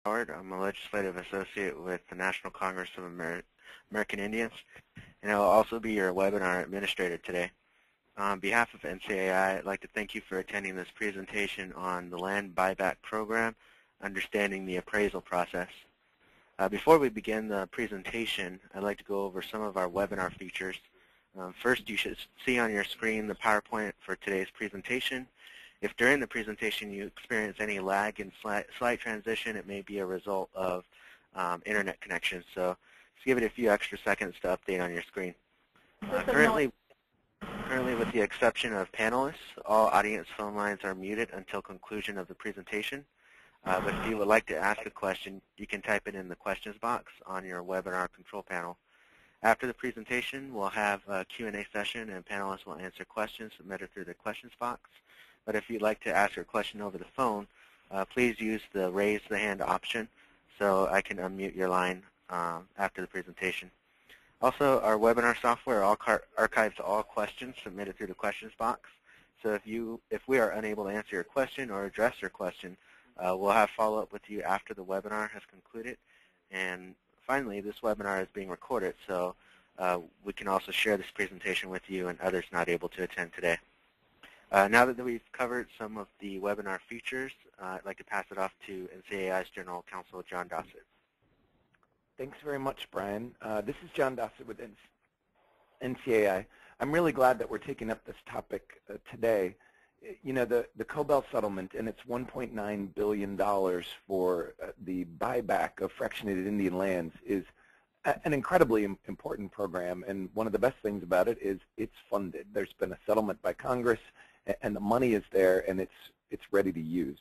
Howard. I'm a legislative associate with the National Congress of American Indians, and I will also be your webinar administrator today. On behalf of NCAI, I'd like to thank you for attending this presentation on the Land Buyback Program, Understanding the Appraisal Process. Before we begin the presentation, I'd like to go over some of our webinar features. First, you should see on your screen the PowerPoint for today's presentation. If during the presentation you experience any lag in slide transition, it may be a result of internet connection. So just give it a few extra seconds to update on your screen. Currently, with the exception of panelists, all audience phone lines are muted until conclusion of the presentation. But if you would like to ask a question, you can type it in the questions box on your webinar control panel. After the presentation, we'll have a Q&A session, and panelists will answer questions submitted through the questions box. But if you'd like to ask your question over the phone, please use the raise the hand option so I can unmute your line after the presentation. Also, our webinar software archives all questions submitted through the questions box. So if we are unable to answer your question or address your question, we'll have follow-up with you after the webinar has concluded. And finally, this webinar is being recorded, so we can also share this presentation with you and others not able to attend today. Now that we've covered some of the webinar features, I'd like to pass it off to NCAI's General Counsel, John Dossett. Thanks very much, Brian. This is John Dossett with NCAI. I'm really glad that we're taking up this topic today. You know, the Cobell settlement and its $1.9 billion for the buyback of fractionated Indian lands is an incredibly important program, and one of the best things about it is it's funded. There's been a settlement by Congress, and the money is there, and it's ready to use.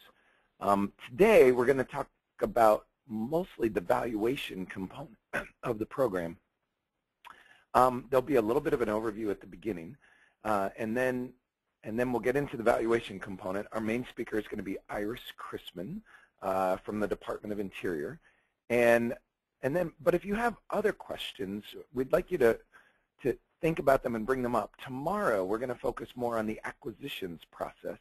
Today, we're going to talk about mostly the valuation component of the program. There'll be a little bit of an overview at the beginning, and then we'll get into the valuation component. Our main speaker is going to be Iris Crisman from the Department of Interior. But if you have other questions, we'd like you to think about them and bring them up. Tomorrow, we're going to focus more on the acquisitions process.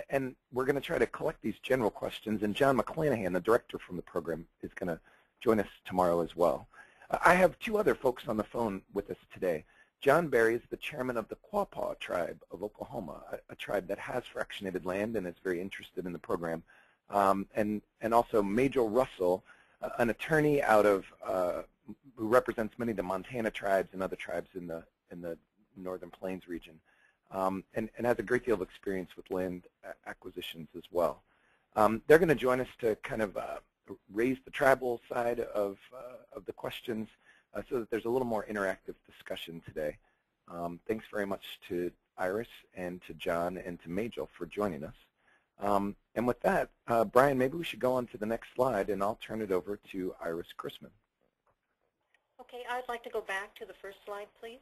And we're going to try to collect these general questions. And John McClanahan, the director from the program, is going to join us tomorrow as well. I have two other folks on the phone with us today. John Berry is the chairman of the Quapaw tribe of Oklahoma, a tribe that has fractionated land and is very interested in the program. And also Major Russell, an attorney out of who represents many of the Montana tribes and other tribes in the Northern Plains region, and has a great deal of experience with land acquisitions as well. They're going to join us to kind of raise the tribal side of the questions so that there's a little more interactive discussion today. Thanks very much to Iris and to John and to Major for joining us. And with that, Brian, maybe we should go on to the next slide, and I'll turn it over to Iris Crisman. Okay, I'd like to go back to the first slide, please.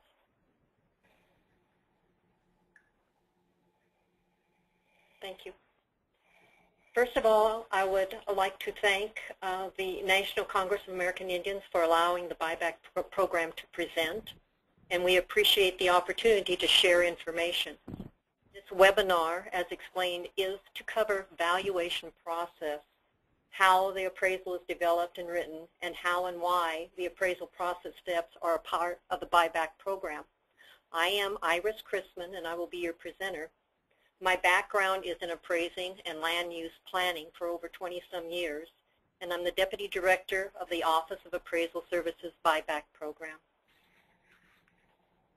Thank you. First of all, I would like to thank the National Congress of American Indians for allowing the buyback program to present, and we appreciate the opportunity to share information. This webinar, as explained, is to cover valuation process, how the appraisal is developed and written, and how and why the appraisal process steps are a part of the buyback program. I am Iris Crisman, and I will be your presenter. My background is in appraising and land use planning for over 20-some years, and I'm the Deputy Director of the Office of Appraisal Services Buyback Program.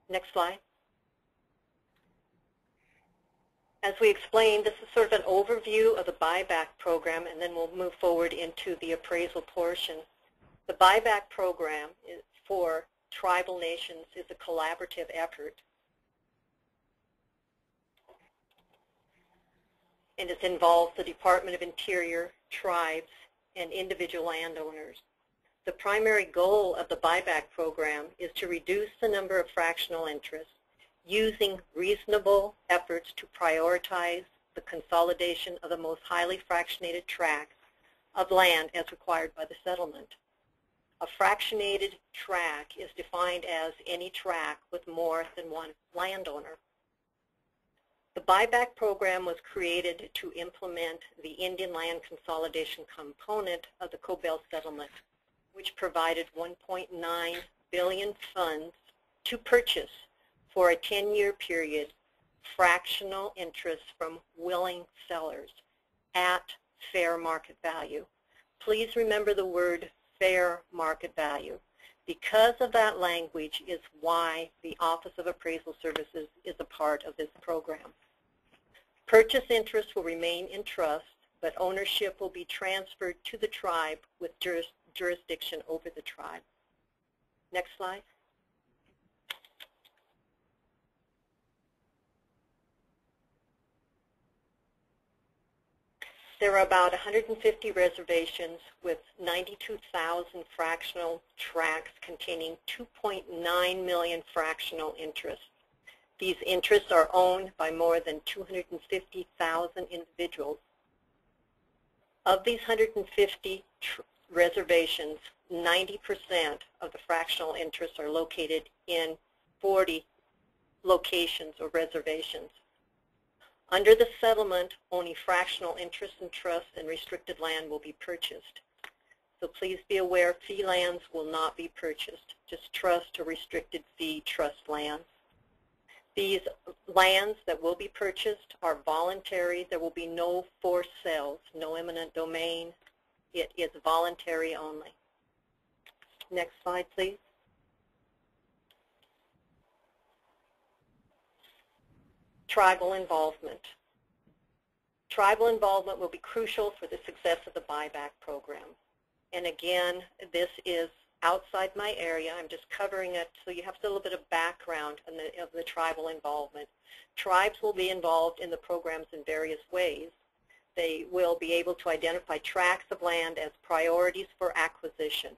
Next slide. As we explained, this is sort of an overview of the buyback program, and then we'll move forward into the appraisal portion. The buyback program for tribal nations is a collaborative effort, and it involves the Department of Interior, tribes, and individual landowners. The primary goal of the buyback program is to reduce the number of fractional interests using reasonable efforts to prioritize the consolidation of the most highly fractionated tracts of land as required by the settlement. A fractionated tract is defined as any tract with more than one landowner. The buyback program was created to implement the Indian land consolidation component of the Cobell settlement, which provided $1.9 billion funds to purchase for a 10-year period fractional interest from willing sellers at fair market value. Please remember the word fair market value. Because of that language is why the Office of Appraisal Services is a part of this program. Purchase interest will remain in trust, but ownership will be transferred to the tribe with jurisdiction over the tribe. Next slide. There are about 150 reservations with 92,000 fractional tracts containing 2.9 million fractional interests. These interests are owned by more than 250,000 individuals. Of these 150 reservations, 90% of the fractional interests are located in 40 locations or reservations. Under the settlement, only fractional interest in trust and restricted land will be purchased. So please be aware fee lands will not be purchased, just trust or restricted fee trust lands. These lands that will be purchased are voluntary. There will be no forced sales, no eminent domain. It is voluntary only. Next slide, please. Tribal involvement. Tribal involvement will be crucial for the success of the buyback program. And again, this is outside my area. I'm just covering it so you have a little bit of background of the tribal involvement. Tribes will be involved in the programs in various ways. They will be able to identify tracts of land as priorities for acquisition.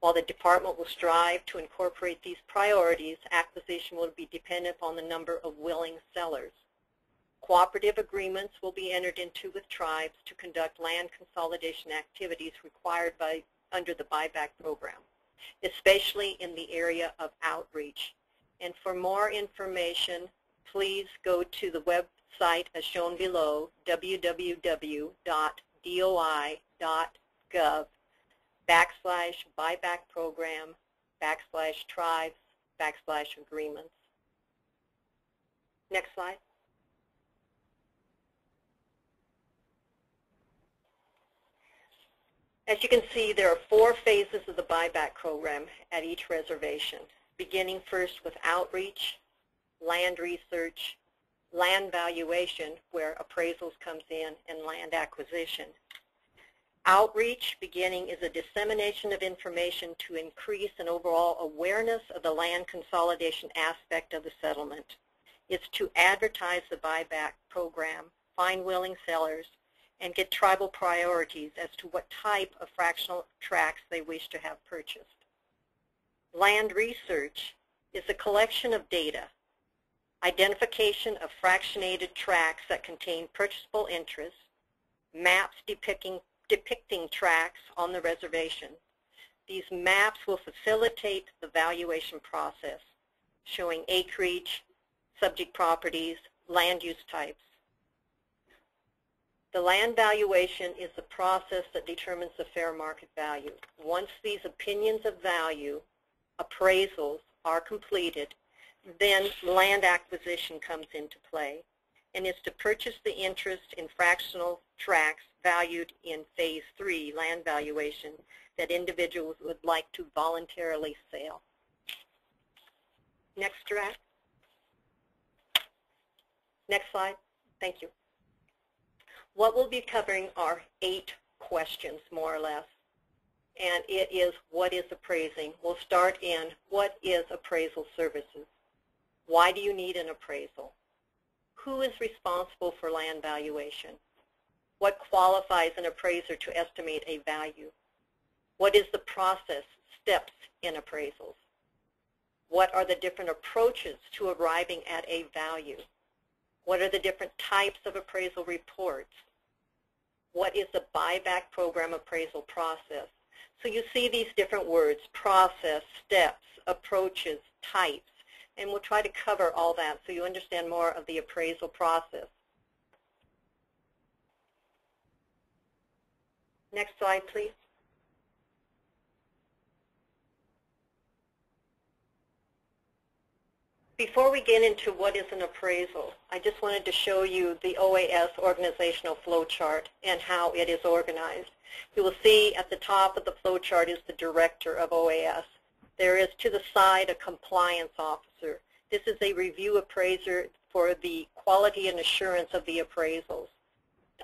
While the department will strive to incorporate these priorities, acquisition will be dependent on the number of willing sellers. Cooperative agreements will be entered into with tribes to conduct land consolidation activities required under the buyback program, especially in the area of outreach. And for more information, please go to the website as shown below, www.doi.gov/buyback program/tribes/agreements. Next slide. As you can see, there are 4 phases of the buyback program at each reservation, beginning first with outreach, land research, land valuation, where appraisals comes in, and land acquisition. Outreach, beginning, is a dissemination of information to increase an overall awareness of the land consolidation aspect of the settlement. It's to advertise the buyback program, find willing sellers, and get tribal priorities as to what type of fractional tracts they wish to have purchased. Land research is a collection of data, identification of fractionated tracts that contain purchasable interests, maps depicting tracts on the reservation. These maps will facilitate the valuation process, showing acreage, subject properties, land use types. The land valuation is the process that determines the fair market value. Once these opinions of value, appraisals, are completed, then land acquisition comes into play, and is to purchase the interest in fractional tracts valued in Phase 3 land valuation that individuals would like to voluntarily sell. Next track. Next slide. Thank you. What we'll be covering are 8 questions, more or less, and it is, what is appraising? We'll start in, what is appraisal services? Why do you need an appraisal? Who is responsible for land valuation? What qualifies an appraiser to estimate a value? What is the process, steps in appraisals? What are the different approaches to arriving at a value? What are the different types of appraisal reports? What is the buyback program appraisal process? So you see these different words, process, steps, approaches, types. and we'll try to cover all that so you understand more of the appraisal process. Next slide, please. Before we get into what is an appraisal, I just wanted to show you the OAS organizational flowchart and how it is organized. You will see at the top of the flowchart is the director of OAS. There is to the side a compliance officer. This is a review appraiser for the quality and assurance of the appraisals.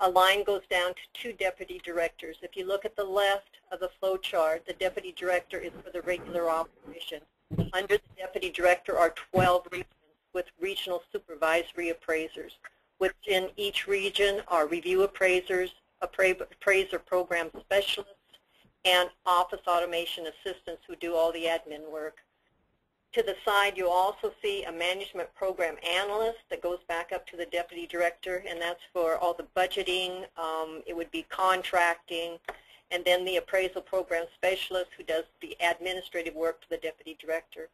A line goes down to 2 deputy directors. If you look at the left of the flowchart, the deputy director is for the regular operation. Under the deputy director are 12 regions with regional supervisory appraisers, which in each region are review appraisers, appraiser program specialists, and office automation assistants who do all the admin work. To the side, you also see a management program analyst that goes back up to the deputy director, and that's for all the budgeting. It would be contracting, and then the appraisal program specialist who does the administrative work for the deputy director.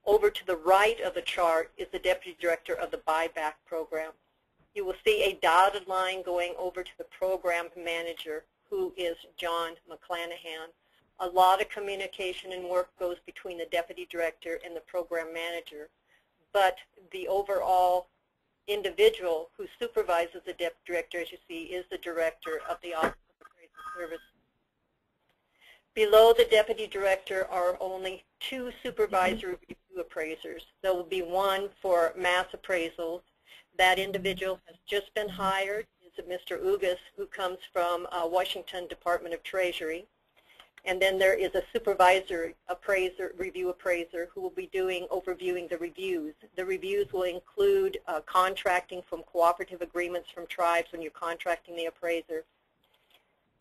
Over to the right of the chart is the deputy director of the buyback program. You will see a dotted line going over to the program manager, who is John McClanahan. A lot of communication and work goes between the deputy director and the program manager, but the overall individual who supervises the deputy director, as you see, is the director of the Office of Appraisal Services. Below the deputy director are only 2 supervisory review appraisers. There will be one for mass appraisals. That individual has just been hired. It's Mr. Ugas, who comes from Washington Department of Treasury. And then there is a supervisor review appraiser who will be overviewing the reviews. The reviews will include contracting from cooperative agreements from tribes when you're contracting the appraiser.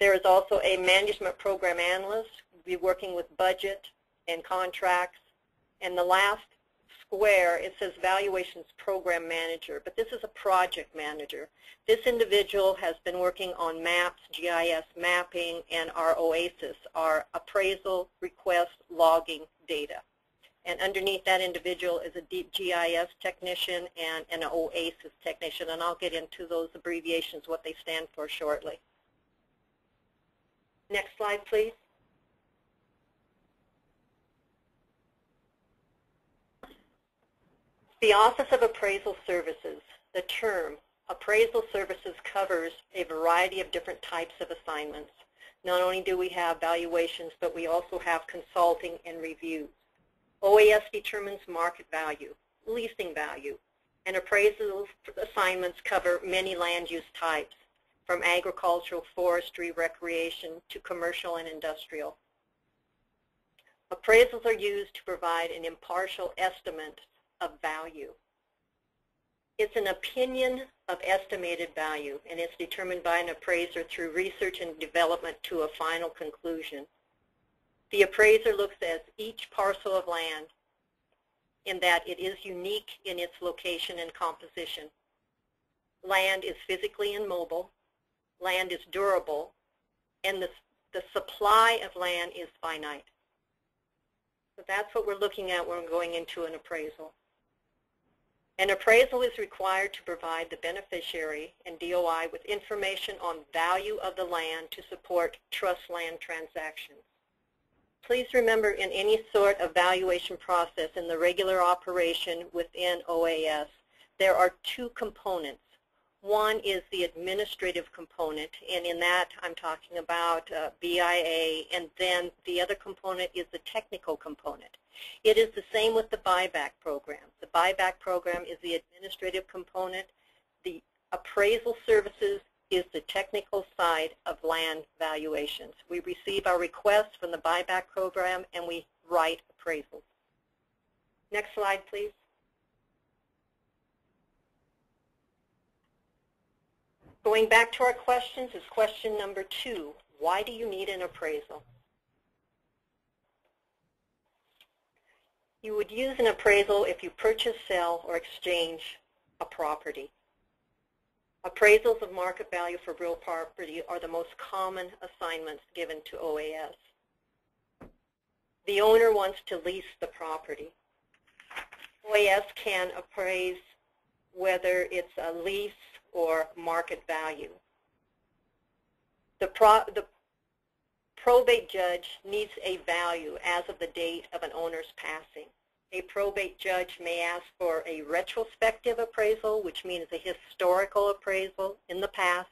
There is also a management program analyst who will be working with budget and contracts. And the last square, it says valuations program manager, but this is a project manager. This individual has been working on maps, GIS mapping, and our OASIS, our appraisal request logging data. And underneath that individual is a deep GIS technician and an OASIS technician, and I'll get into those abbreviations, what they stand for shortly. Next slide, please. The Office of Appraisal Services, the term appraisal services covers a variety of different types of assignments. Not only do we have valuations, but we also have consulting and reviews. OAS determines market value, leasing value, and appraisal assignments cover many land use types, from agricultural, forestry, recreation, to commercial and industrial. Appraisals are used to provide an impartial estimate of value. It's an opinion of estimated value, and it's determined by an appraiser through research and development to a final conclusion. The appraiser looks at each parcel of land in that it is unique in its location and composition. Land is physically immobile, land is durable, and the supply of land is finite. So that's what we're looking at when we're going into an appraisal. An appraisal is required to provide the beneficiary and DOI with information on value of the land to support trust land transactions. Please remember, in any sort of valuation process in the regular operation within OAS, there are 2 components. One is the administrative component, and in that I'm talking about BIA, and then the other component is the technical component. It is the same with the buyback program. The buyback program is the administrative component. The appraisal services is the technical side of land valuations. We receive our requests from the buyback program, and we write appraisals. Next slide, please. Going back to our questions is question number 2. Why do you need an appraisal? You would use an appraisal if you purchase, sell, or exchange a property. Appraisals of market value for real property are the most common assignments given to OAS. The owner wants to lease the property. OAS can appraise whether it's a lease or market value. The probate judge needs a value as of the date of an owner's passing. A probate judge may ask for a retrospective appraisal, which means a historical appraisal in the past,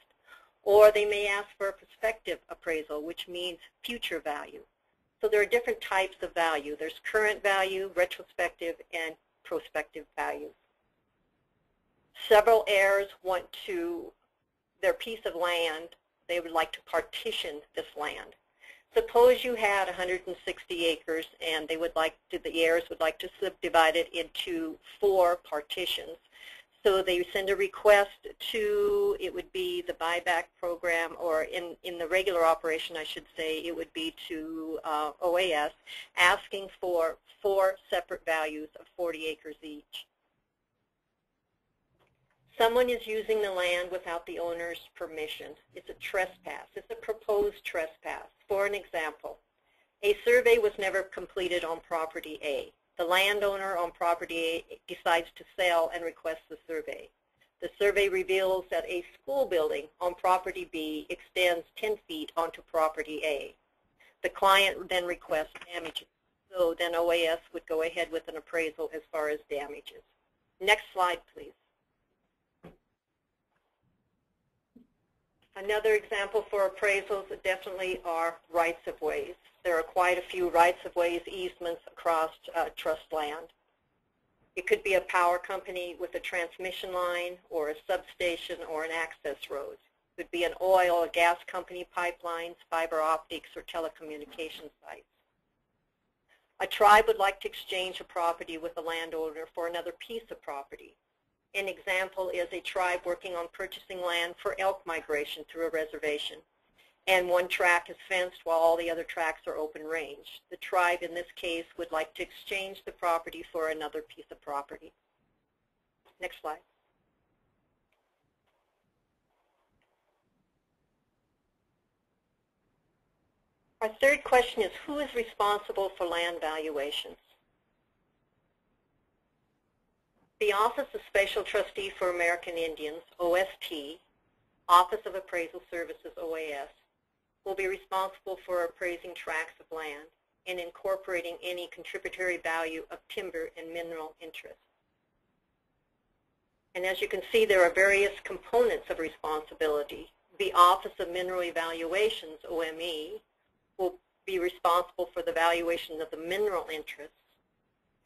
or they may ask for a prospective appraisal, which means future value. So there are different types of value. There's current value, retrospective, and prospective values. Several heirs want their piece of land, they would like to partition this land. Suppose you had 160 acres and the heirs would like to subdivide it into 4 partitions. So they send a request to, it would be the buyback program, or in the regular operation, I should say, it would be to OAS, asking for 4 separate values of 40 acres each. Someone is using the land without the owner's permission. It's a trespass. It's a proposed trespass. For an example, a survey was never completed on property A. The landowner on property A decides to sell and requests the survey. The survey reveals that a school building on property B extends 10 feet onto property A. The client then requests damages. So then OAS would go ahead with an appraisal as far as damages. Next slide, please. Another example for appraisals definitely are rights-of-ways. There are quite a few rights-of-ways easements across trust land. It could be a power company with a transmission line, or a substation, or an access road. It could be an oil or gas company, pipelines, fiber optics, or telecommunication sites. A tribe would like to exchange a property with a landowner for another piece of property. An example is a tribe working on purchasing land for elk migration through a reservation, and one tract is fenced while all the other tracts are open range. The tribe in this case would like to exchange the property for another piece of property. Next slide. Our third question is, who is responsible for land valuations? The Office of Special Trustee for American Indians, OST, Office of Appraisal Services, OAS, will be responsible for appraising tracts of land and incorporating any contributory value of timber and mineral interests. And as you can see, there are various components of responsibility. The Office of Mineral Evaluations, OME, will be responsible for the valuation of the mineral interests.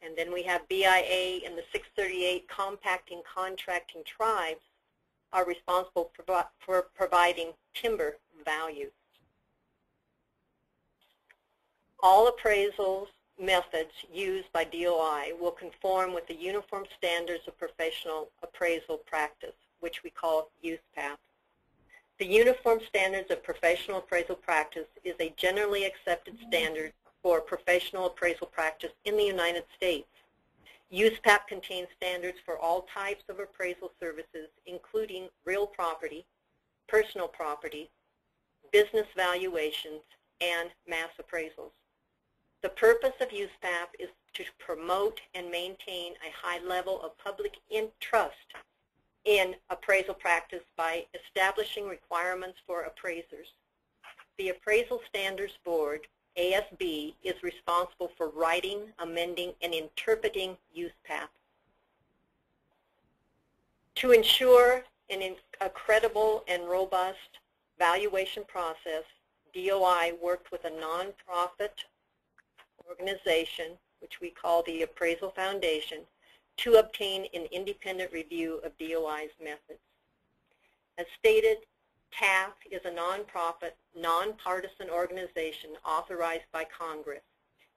And then we have BIA and the 638 compacting contracting tribes are responsible for providing timber values. All appraisal methods used by DOI will conform with the Uniform Standards of Professional Appraisal Practice, which we call USPAP. The Uniform Standards of Professional Appraisal Practice is a generally accepted standard for professional appraisal practice in the United States. USPAP contains standards for all types of appraisal services, including real property, personal property, business valuations, and mass appraisals. The purpose of USPAP is to promote and maintain a high level of public trust in appraisal practice by establishing requirements for appraisers. The Appraisal Standards Board, ASB, is responsible for writing, amending, and interpreting USPAP. To ensure a credible and robust valuation process, DOI worked with a nonprofit organization, which we call the Appraisal Foundation, to obtain an independent review of DOI's methods. As stated, TAF is a nonprofit, nonpartisan organization authorized by Congress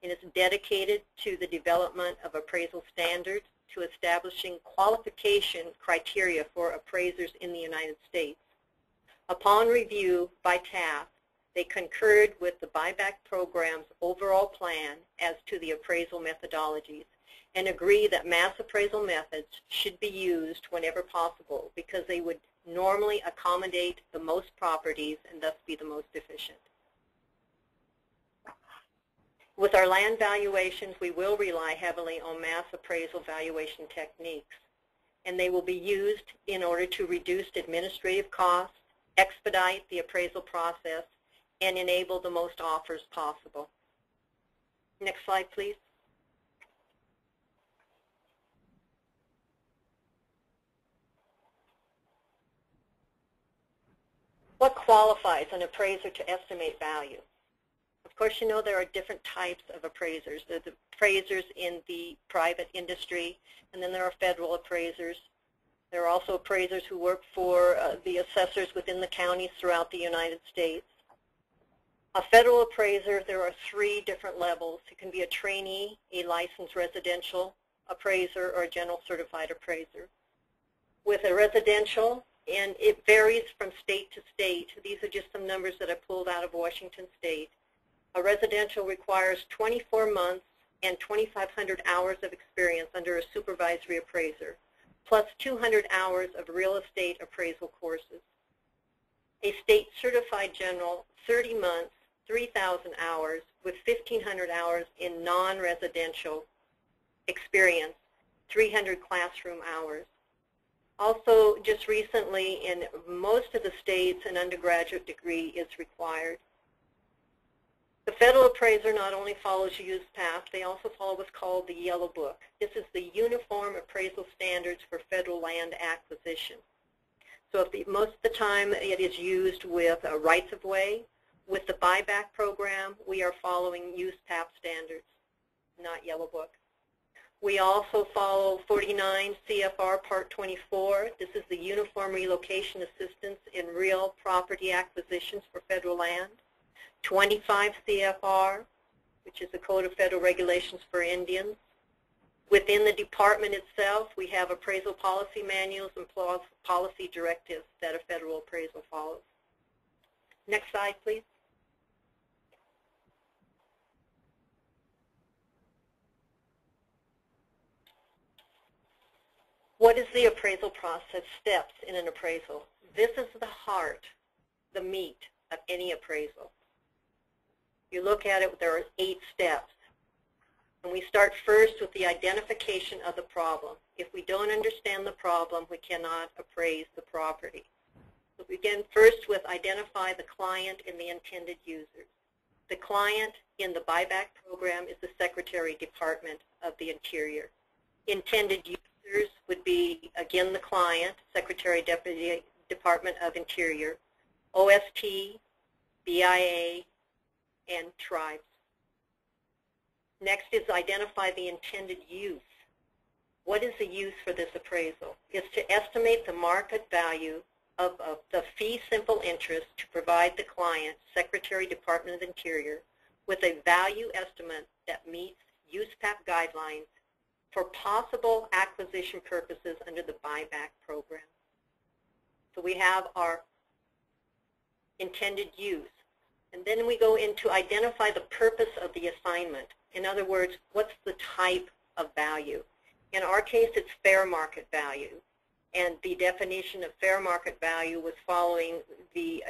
and is dedicated to the development of appraisal standards, to establishing qualification criteria for appraisers in the United States. Upon review by TAF, they concurred with the buyback program's overall plan as to the appraisal methodologies and agree that mass appraisal methods should be used whenever possible because they would normally accommodate the most properties and thus be the most efficient. With our land valuations, we will rely heavily on mass appraisal valuation techniques, and they will be used in order to reduce administrative costs, expedite the appraisal process, and enable the most offers possible. Next slide, please. What qualifies an appraiser to estimate value? Of course, you know there are different types of appraisers. There's the appraisers in the private industry, and then there are federal appraisers. There are also appraisers who work for the assessors within the counties throughout the United States. A federal appraiser, there are 3 different levels. It can be a trainee, a licensed residential appraiser, or a general certified appraiser. With a residential, and it varies from state to state. These are just some numbers that I pulled out of Washington State. A residential requires 24 months and 2,500 hours of experience under a supervisory appraiser, plus 200 hours of real estate appraisal courses. A state certified general, 30 months, 3,000 hours with 1,500 hours in non-residential experience, 300 classroom hours. Also, just recently, in most of the states, an undergraduate degree is required. The federal appraiser not only follows USPAP, they also follow what's called the Yellow Book. This is the Uniform Appraisal Standards for Federal Land Acquisition. So most of the time it is used with rights-of-way. With the buyback program, we are following USPAP standards, not Yellow Book. We also follow 49 CFR Part 24. This is the Uniform Relocation Assistance in Real Property Acquisitions for Federal Land. 25 CFR, which is the Code of Federal Regulations for Indians. Within the department itself, we have appraisal policy manuals and policy directives that a federal appraisal follows. Next slide, please. What is the appraisal process steps in an appraisal? This is the heart, the meat of any appraisal. You look at it, there are 8 steps. And we start first with the identification of the problem. If we don't understand the problem, we cannot appraise the property. So we begin first with identify the client and the intended users. The client in the buyback program is the Secretary Department of the Interior. Intended users would be, again, the client, Secretary Deputy Department of Interior, OST, BIA, and tribes. Next is identify the intended use. What is the use for this appraisal? It's to estimate the market value of the fee simple interest to provide the client, Secretary Department of Interior, with a value estimate that meets USPAP guidelines for possible acquisition purposes under the buyback program. So we have our intended use. And then we go into identify the purpose of the assignment. In other words, what's the type of value? In our case, it's fair market value. And the definition of fair market value was following the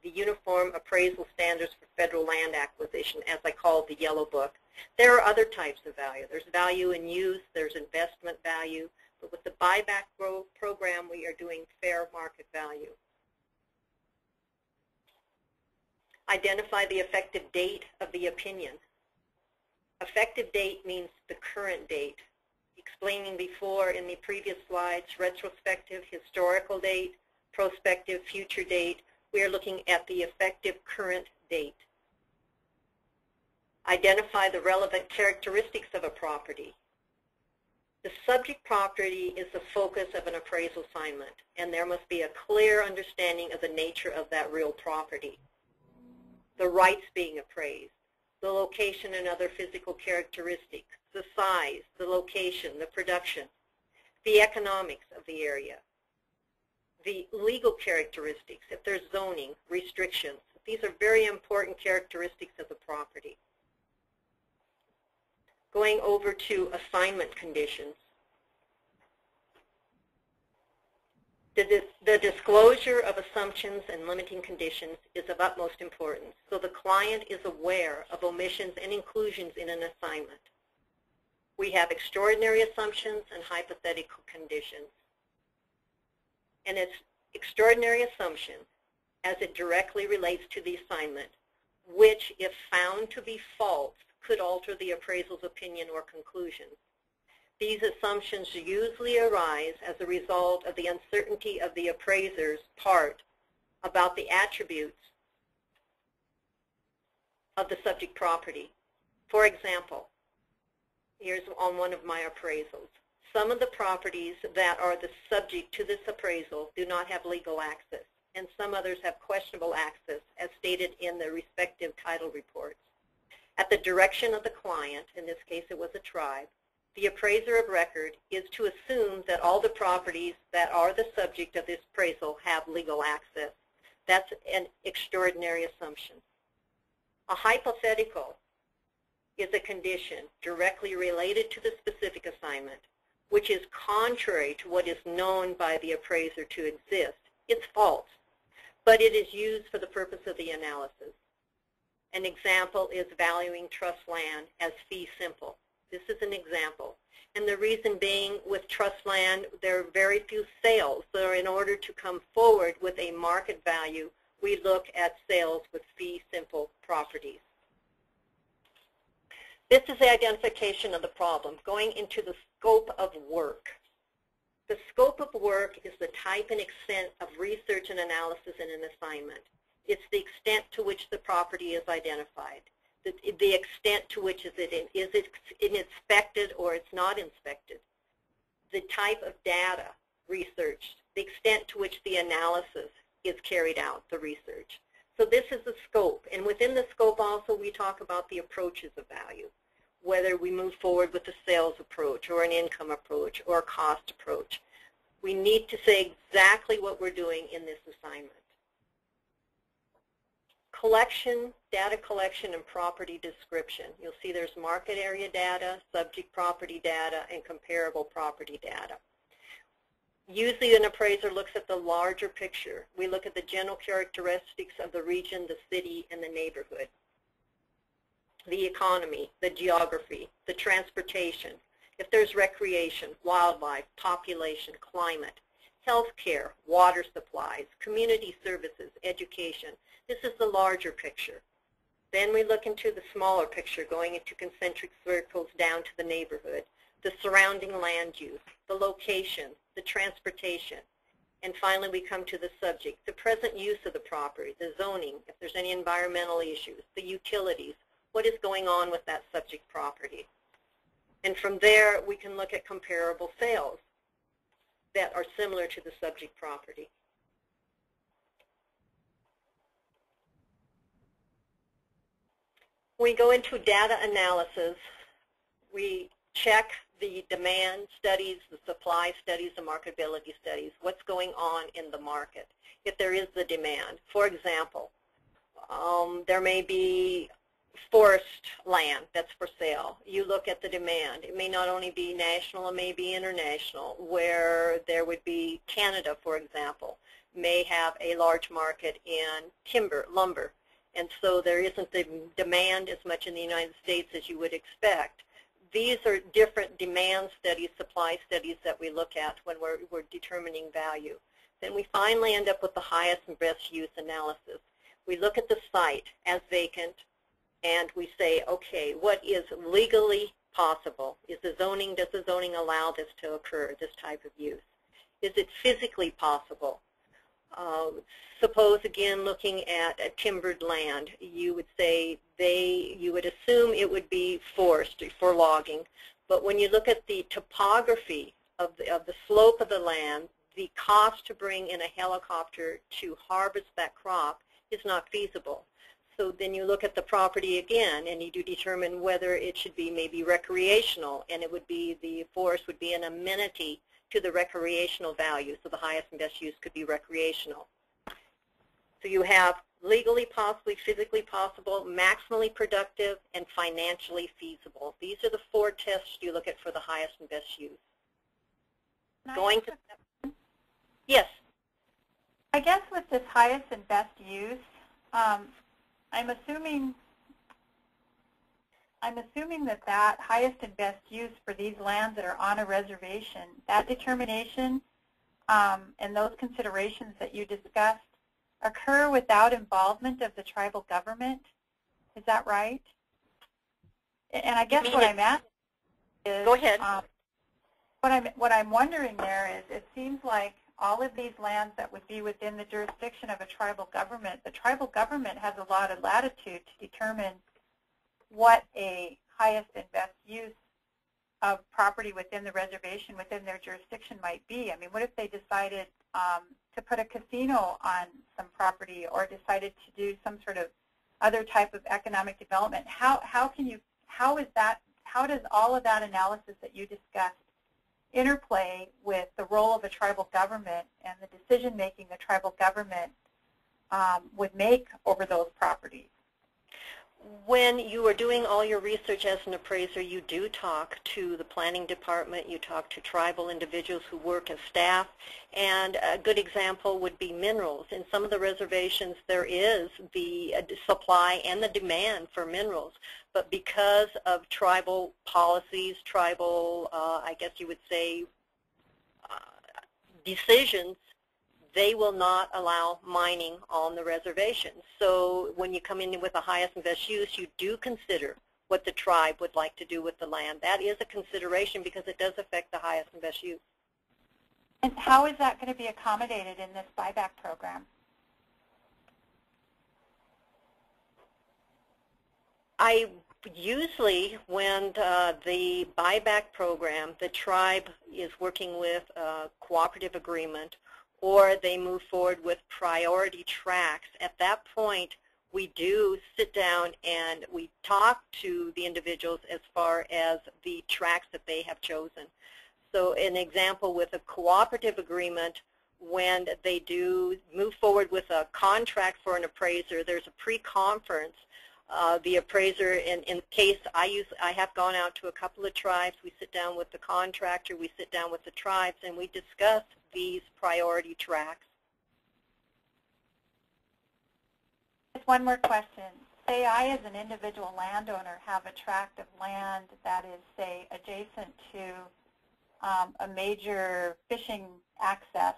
Uniform Appraisal Standards for Federal Land Acquisition, as I call the Yellow Book. There are other types of value. There's value in use, there's investment value, but with the buyback program, we are doing fair market value. Identify the effective date of the opinion. Effective date means the current date. Explaining before in the previous slides, retrospective, historical date, prospective, future date. We are looking at the effective current date. Identify the relevant characteristics of a property. The subject property is the focus of an appraisal assignment, and there must be a clear understanding of the nature of that real property. The rights being appraised, the location and other physical characteristics, the size, the location, the production, the economics of the area, the legal characteristics, if there's zoning, restrictions. These are very important characteristics of the property. Going over to assignment conditions. The disclosure of assumptions and limiting conditions is of utmost importance, so the client is aware of omissions and inclusions in an assignment. We have extraordinary assumptions and hypothetical conditions. And it's extraordinary assumption as it directly relates to the assignment, which, if found to be false, could alter the appraisal's opinion or conclusion. These assumptions usually arise as a result of the uncertainty of the appraiser's part about the attributes of the subject property. For example, here's on one of my appraisals. Some of the properties that are the subject to this appraisal do not have legal access, and some others have questionable access, as stated in the respective title reports. At the direction of the client, in this case it was a tribe, the appraiser of record is to assume that all the properties that are the subject of this appraisal have legal access. That's an extraordinary assumption. A hypothetical is a condition directly related to the specific assignment, which is contrary to what is known by the appraiser to exist. It's false, but it is used for the purpose of the analysis. An example is valuing trust land as fee simple. This is an example. And the reason being, with trust land, there are very few sales. So in order to come forward with a market value, we look at sales with fee simple properties. This is the identification of the problem, going into the scope of work. The scope of work is the type and extent of research and analysis in an assignment. It's the extent to which the property is identified. The extent to which is it inspected or it's not inspected. The type of data researched, the extent to which the analysis is carried out, the research. So this is the scope, and within the scope also we talk about the approaches of value, whether we move forward with a sales approach or an income approach or a cost approach. We need to say exactly what we're doing in this assignment. Collection, data collection, and property description. You'll see there's market area data, subject property data, and comparable property data. Usually an appraiser looks at the larger picture. We look at the general characteristics of the region, the city, and the neighborhood. The economy, the geography, the transportation, if there's recreation, wildlife, population, climate, healthcare, water supplies, community services, education. This is the larger picture. Then we look into the smaller picture, going into concentric circles down to the neighborhood, the surrounding land use, the location, the transportation, and finally we come to the subject, the present use of the property, the zoning, if there's any environmental issues, the utilities, what is going on with that subject property. And from there we can look at comparable sales that are similar to the subject property. When we go into data analysis, we check the demand studies, the supply studies, the marketability studies, what's going on in the market, if there is the demand. For example, there may be forest land that's for sale. You look at the demand. It may not only be national, it may be international, where there would be Canada, for example, may have a large market in timber, lumber, and so there isn't the demand as much in the United States as you would expect. These are different demand studies, supply studies that we look at when we're determining value. Then we finally end up with the highest and best use analysis. We look at the site as vacant, and we say, okay, what is legally possible? Does the zoning allow this to occur, this type of use? Is it physically possible? Suppose, again, looking at a timbered land, you would say you would assume it would be forest for logging, but when you look at the topography of the slope of the land, the cost to bring in a helicopter to harvest that crop is not feasible. So then you look at the property again, and you do determine whether it should be maybe recreational, and it would be, the forest would be an amenity to the recreational value, so the highest and best use could be recreational. So you have legally possibly, physically possible, maximally productive, and financially feasible. These are the 4 tests you look at for the highest and best use. Going to, yes. I guess with this highest and best use, I'm assuming that highest and best use for these lands that are on a reservation, that determination and those considerations that you discussed occur without involvement of the tribal government. Is that right? And I guess what I'm asking is, go ahead. What I'm wondering there is, it seems like all of these lands that would be within the jurisdiction of a tribal government, the tribal government has a lot of latitude to determine what a highest and best use of property within the reservation, within their jurisdiction might be. I mean, what if they decided to put a casino on some property, or decided to do some sort of other type of economic development? How does all of that analysis that you discussed interplay with the role of a tribal government and the decision making the tribal government would make over those properties? When you are doing all your research as an appraiser, you do talk to the planning department, you talk to tribal individuals who work as staff, and a good example would be minerals. In some of the reservations there is the supply and the demand for minerals, but because of tribal policies, tribal, I guess you would say, decisions, they will not allow mining on the reservation. So when you come in with the highest and best use, you do consider what the tribe would like to do with the land. That is a consideration because it does affect the highest and best use. And how is that going to be accommodated in this buyback program? Usually when the buyback program, the tribe is working with a cooperative agreement, or they move forward with priority tracts. At that point, we do sit down and we talk to the individuals as far as the tracts that they have chosen. So an example with a cooperative agreement, when they do move forward with a contract for an appraiser, there's a pre-conference. The appraiser, in case I have gone out to a couple of tribes, we sit down with the contractor, we sit down with the tribes, and we discuss these priority tracts. Just one more question. Say I, as an individual landowner, have a tract of land that is, say, adjacent to a major fishing access,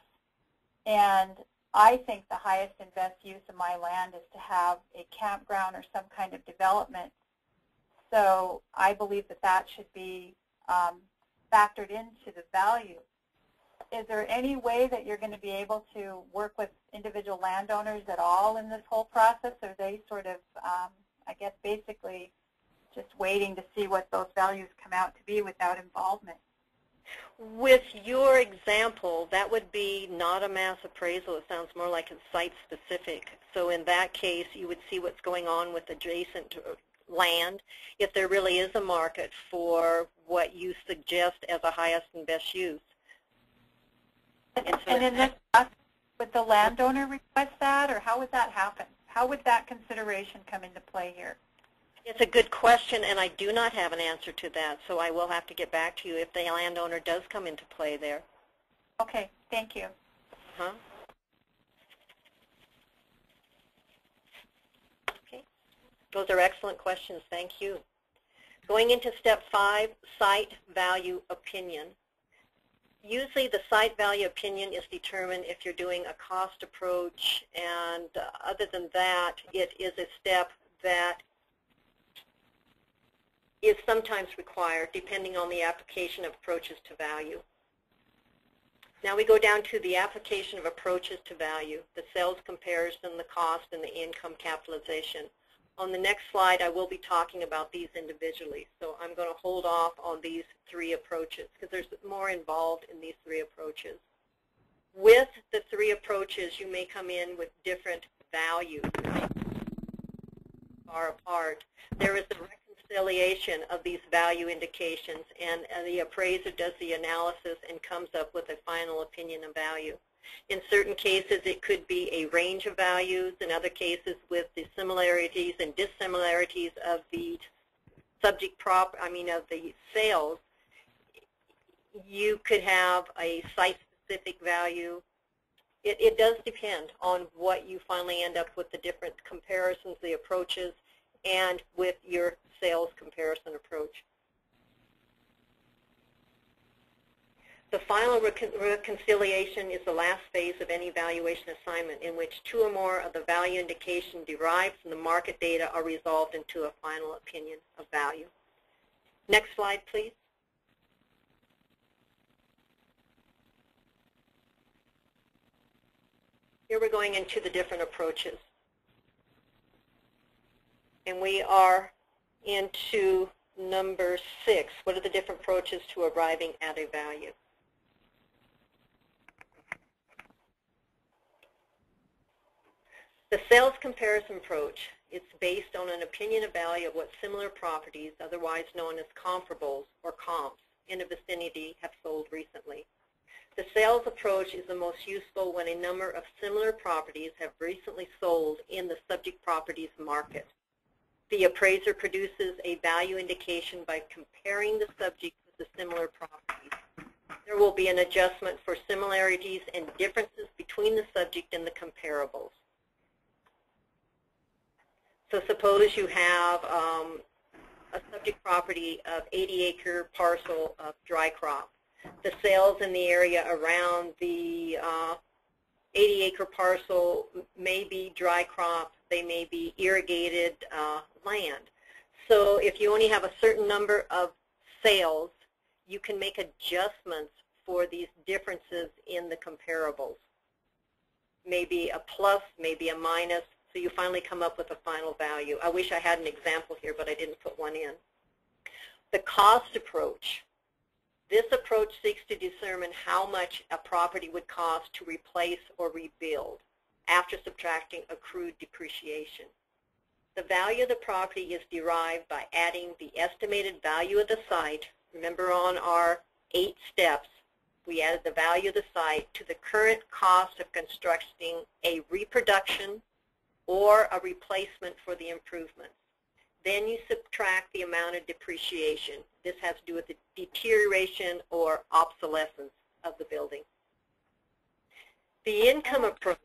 and I think the highest and best use of my land is to have a campground or some kind of development. So I believe that that should be factored into the value. Is there any way that you're going to be able to work with individual landowners at all in this whole process? Or are they sort of, I guess, basically just waiting to see what those values come out to be without involvement? With your example, that would be not a mass appraisal. It sounds more like a site-specific. So in that case, you would see what's going on with adjacent land, if there really is a market for what you suggest as a highest and best use. And in this process, would the landowner request that, or how would that happen? How would that consideration come into play here? It's a good question, and I do not have an answer to that, so I will have to get back to you if the landowner does come into play there. Okay, thank you. Okay, those are excellent questions. Thank you. Going into step 5, site value opinion. Usually the site value opinion is determined if you're doing a cost approach, and other than that, it is a step that is sometimes required depending on the application of approaches to value. Now we go down to the application of approaches to value, the sales comparison, the cost, and the income capitalization. On the next slide, I will be talking about these individually, so I'm going to hold off on these 3 approaches because there's more involved in these 3 approaches. With the 3 approaches, you may come in with different values far apart. There is a reconciliation of these value indications, and the appraiser does the analysis and comes up with a final opinion of value. In certain cases, it could be a range of values. In other cases, with the similarities and dissimilarities of the subject of the sales, you could have a site-specific value, It does depend on what you finally end up with, the different comparisons, the approaches, and with your sales comparison approach. The final reconciliation is the last phase of any valuation assignment in which two or more of the value indication derived from the market data are resolved into a final opinion of value. Next slide, please. Here we're going into the different approaches. And we are into number 6. What are the different approaches to arriving at a value? The sales comparison approach is based on an opinion of value of what similar properties, otherwise known as comparables or comps, in a vicinity have sold recently. The sales approach is the most useful when a number of similar properties have recently sold in the subject property's market. The appraiser produces a value indication by comparing the subject with the similar properties. There will be an adjustment for similarities and differences between the subject and the comparables. So suppose you have a subject property of 80-acre parcel of dry crop. The sales in the area around the 80-acre parcel may be dry crop, they may be irrigated land. So if you only have a certain number of sales, you can make adjustments for these differences in the comparables. Maybe a plus, maybe a minus, so you finally come up with a final value. I wish I had an example here, but I didn't put one in. The cost approach. This approach seeks to determine how much a property would cost to replace or rebuild after subtracting accrued depreciation. The value of the property is derived by adding the estimated value of the site. Remember, on our 8 steps, we added the value of the site to the current cost of constructing a reproduction or a replacement for the improvements. Then you subtract the amount of depreciation. This has to do with the deterioration or obsolescence of the building. The income approach.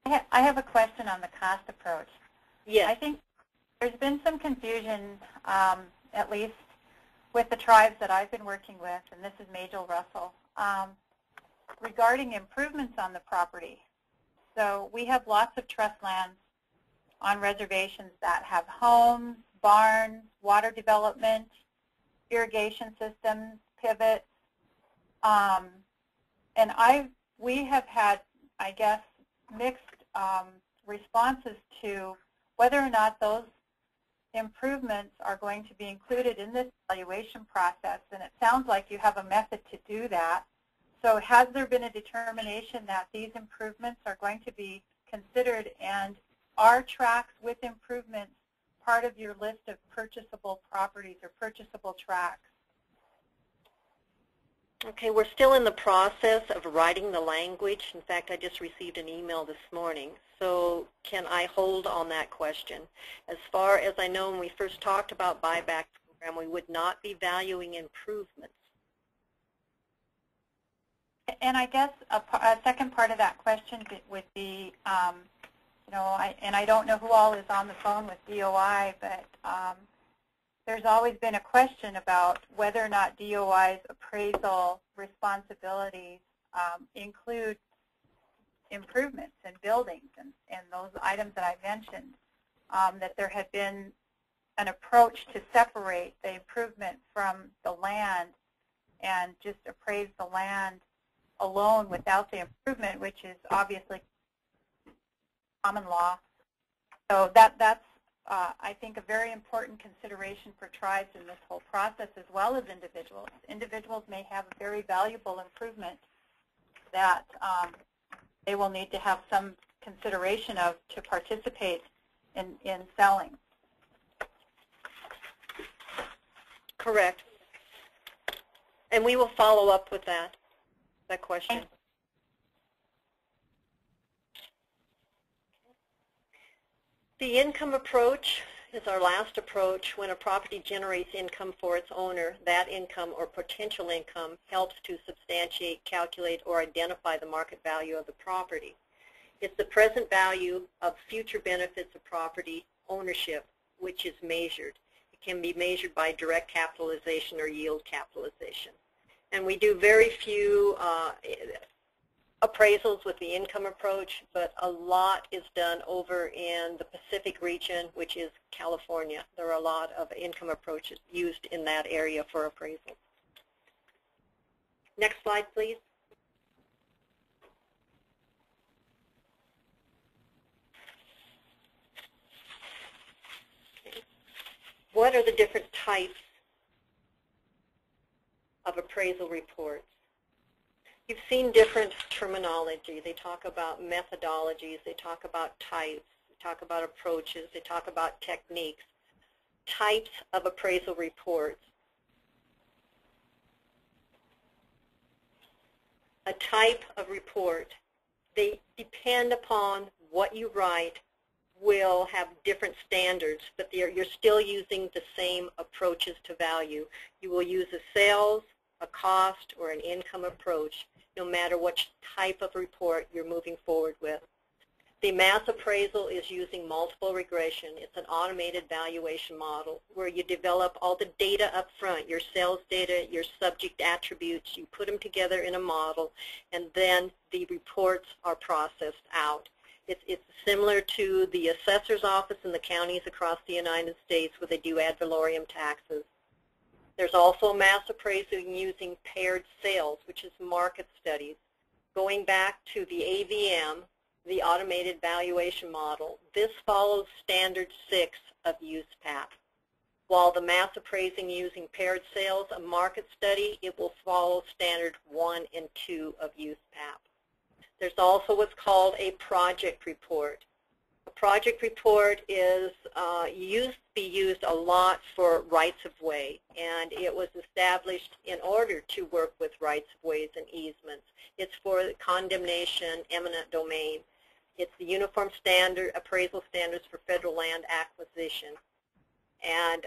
I have a question on the cost approach. Yes. I think there's been some confusion, at least with the tribes that I've been working with, and this is Majel Russell, regarding improvements on the property. So we have lots of trust lands on reservations that have homes, barns, water development, irrigation systems, pivots, and we have had, I guess, mixed responses to whether or not those improvements are going to be included in this evaluation process, and it sounds like you have a method to do that. So has there been a determination that these improvements are going to be considered, and are tracts with improvements part of your list of purchasable properties or purchasable tracts? Okay, we're still in the process of writing the language. In fact, I just received an email this morning. So can I hold on that question? As far as I know, when we first talked about buyback program, we would not be valuing improvements. And I guess a second part of that question would be, you know, I don't know who all is on the phone with DOI, but there's always been a question about whether or not DOI's appraisal responsibilities include improvements in buildings and those items that I mentioned, that there had been an approach to separate the improvement from the land and just appraise the land alone without the improvement, which is obviously common law. So that's, I think, a very important consideration for tribes in this whole process, as well as individuals. Individuals may have a very valuable improvement that they will need to have some consideration of to participate in selling. Correct. And we will follow up with that question. The income approach is our last approach. When a property generates income for its owner, that income or potential income helps to substantiate, calculate, or identify the market value of the property. It's the present value of future benefits of property ownership which is measured. It can be measured by direct capitalization or yield capitalization. And we do very few appraisals with the income approach, but a lot is done over in the Pacific region, which is California. There are a lot of income approaches used in that area for appraisal. Next slide, please. Okay. What are the different types of appraisal reports? You've seen different terminology. They talk about methodologies, they talk about types, they talk about approaches, they talk about techniques. Types of appraisal reports. A type of report, they depend upon what you write, will have different standards, but you're still using the same approaches to value. You will use a sales, a cost, or an income approach, no matter what type of report you're moving forward with. The mass appraisal is using multiple regression. It's an automated valuation model where you develop all the data up front, your sales data, your subject attributes, you put them together in a model, and then the reports are processed out. It's similar to the assessor's office in the counties across the United States where they do ad valorem taxes. There's also mass appraising using paired sales, which is market studies. Going back to the AVM, the automated valuation model, this follows standard 6 of USPAP. While the mass appraising using paired sales, a market study, it will follow standard 1 and 2 of USPAP. There's also what's called a project report. A project report is used to be used a lot for rights-of-way, and it was established in order to work with rights-of-ways and easements. It's for condemnation, eminent domain. It's the uniform standard appraisal standards for federal land acquisition. And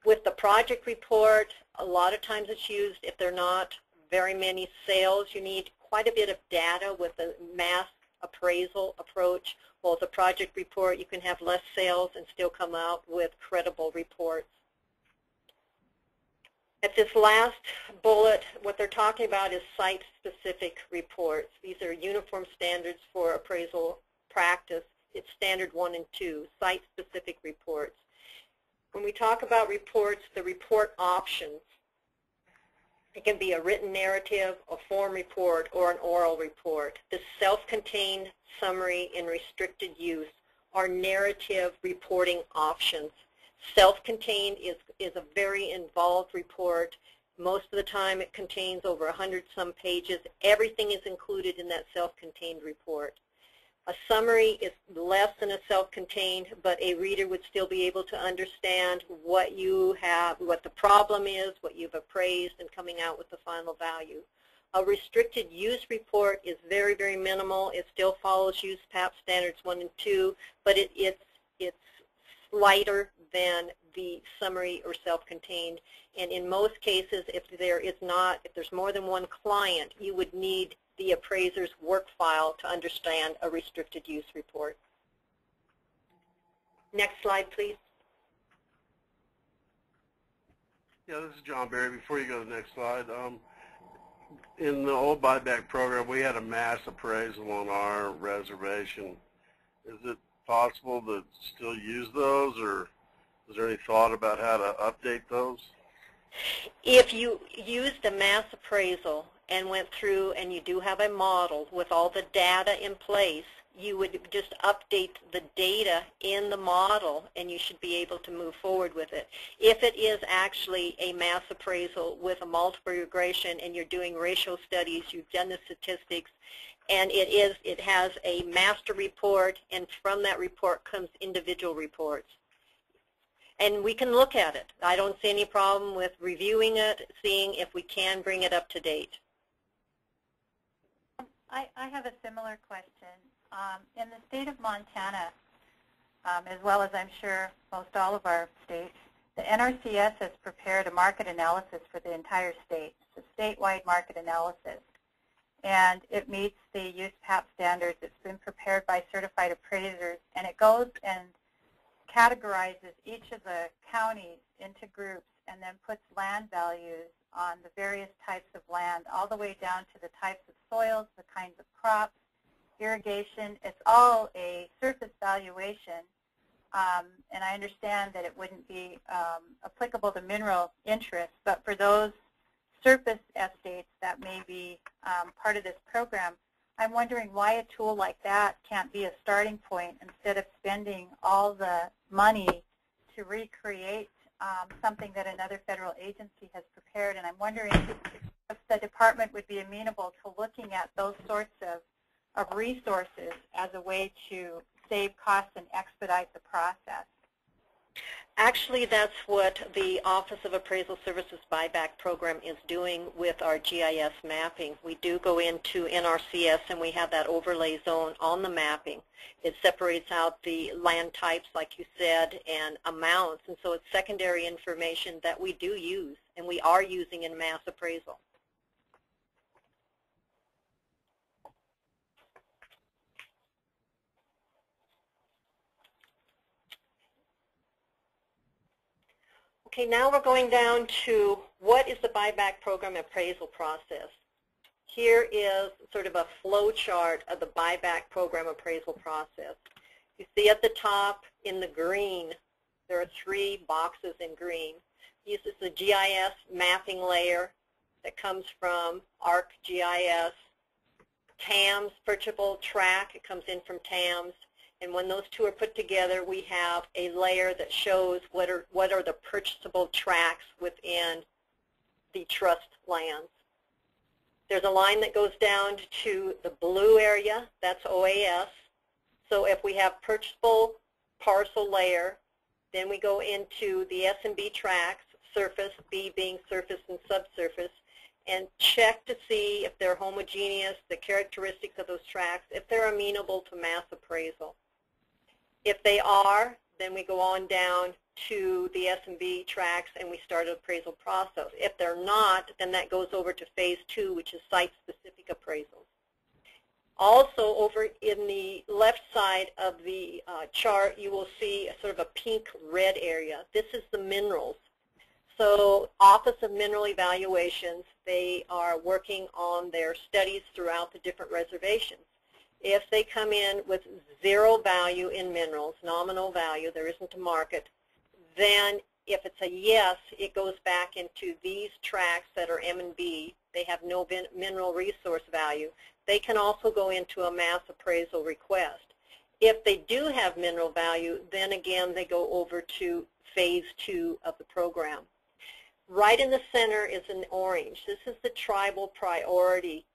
with the project report, a lot of times it's used if there are not very many sales. You need quite a bit of data with a mass appraisal approach. Well, with a project report, you can have less sales and still come out with credible reports. At this last bullet, what they're talking about is site-specific reports. These are uniform standards for appraisal practice. It's standard 1 and 2, site-specific reports. When we talk about reports, the report options, it can be a written narrative, a form report, or an oral report. The self-contained summary in restricted use are narrative reporting options. Self-contained is a very involved report. Most of the time it contains over 100-some pages. Everything is included in that self-contained report. A summary is less than a self-contained, but a reader would still be able to understand what you have, what the problem is, what you've appraised, and coming out with the final value. A restricted use report is very, very minimal. It still follows USPAP standards 1 and 2, but it's lighter than the summary or self-contained. And in most cases, if there's more than one client, you would need the appraiser's work file to understand a restricted use report. Next slide, please. Yeah, this is John Barry. Before you go to the next slide, in the old buyback program, we had a mass appraisal on our reservation. Is it possible to still use those, or is there any thought about how to update those? If you used a mass appraisal and went through and you do have a model with all the data in place, you would just update the data in the model and you should be able to move forward with it. If it is actually a mass appraisal with a multiple regression and you're doing ratio studies, you've done the statistics, and it has a master report, and from that report comes individual reports. And we can look at it. I don't see any problem with reviewing it, seeing if we can bring it up to date. I have a similar question. In the state of Montana, as well as I'm sure most all of our states, the NRCS has prepared a market analysis for the entire state. It's a statewide market analysis. And it meets the USPAP standards. It's been prepared by certified appraisers, and it goes and categorizes each of the counties into groups and then puts land values on the various types of land, all the way down to the types of soils, the kinds of crops, irrigation. It's all a surface valuation, and I understand that it wouldn't be applicable to mineral interests, but for those surface estates that may be part of this program, I'm wondering why a tool like that can't be a starting point instead of spending all the money to recreate something that another federal agency has prepared. And I'm wondering if the department would be amenable to looking at those sorts of resources as a way to save costs and expedite the process. Actually, that's what the Office of Appraisal Services Buyback Program is doing with our GIS mapping. We do go into NRCS and we have that overlay zone on the mapping. It separates out the land types, like you said, and amounts, and so it's secondary information that we do use and we are using in mass appraisal. Okay, now we're going down to what is the buyback program appraisal process. Here is sort of a flow chart of the buyback program appraisal process. You see at the top in the green, there are 3 boxes in green. This is the GIS mapping layer that comes from ArcGIS. TAMS, purchasable track, it comes in from TAMS. And when those two are put together, we have a layer that shows what are the purchasable tracts within the trust lands. There's a line that goes down to the blue area, that's OAS. So if we have purchasable parcel layer, then we go into the S&B tracts, surface, B being surface and subsurface, and check to see if they're homogeneous, the characteristics of those tracts, if they're amenable to mass appraisal. If they are, then we go on down to the S&B tracts and we start an appraisal process. If they're not, then that goes over to phase 2, which is site-specific appraisals. Also, over in the left side of the chart, you will see a sort of a pink-red area. This is the minerals. So Office of Mineral Evaluations, they are working on their studies throughout the different reservations. If they come in with 0 value in minerals, nominal value, there isn't a market, then if it's a yes, it goes back into these tracts that are M and B. They have no mineral resource value. They can also go into a mass appraisal request. If they do have mineral value, then again they go over to phase 2 of the program. Right in the center is in orange. This is the tribal priority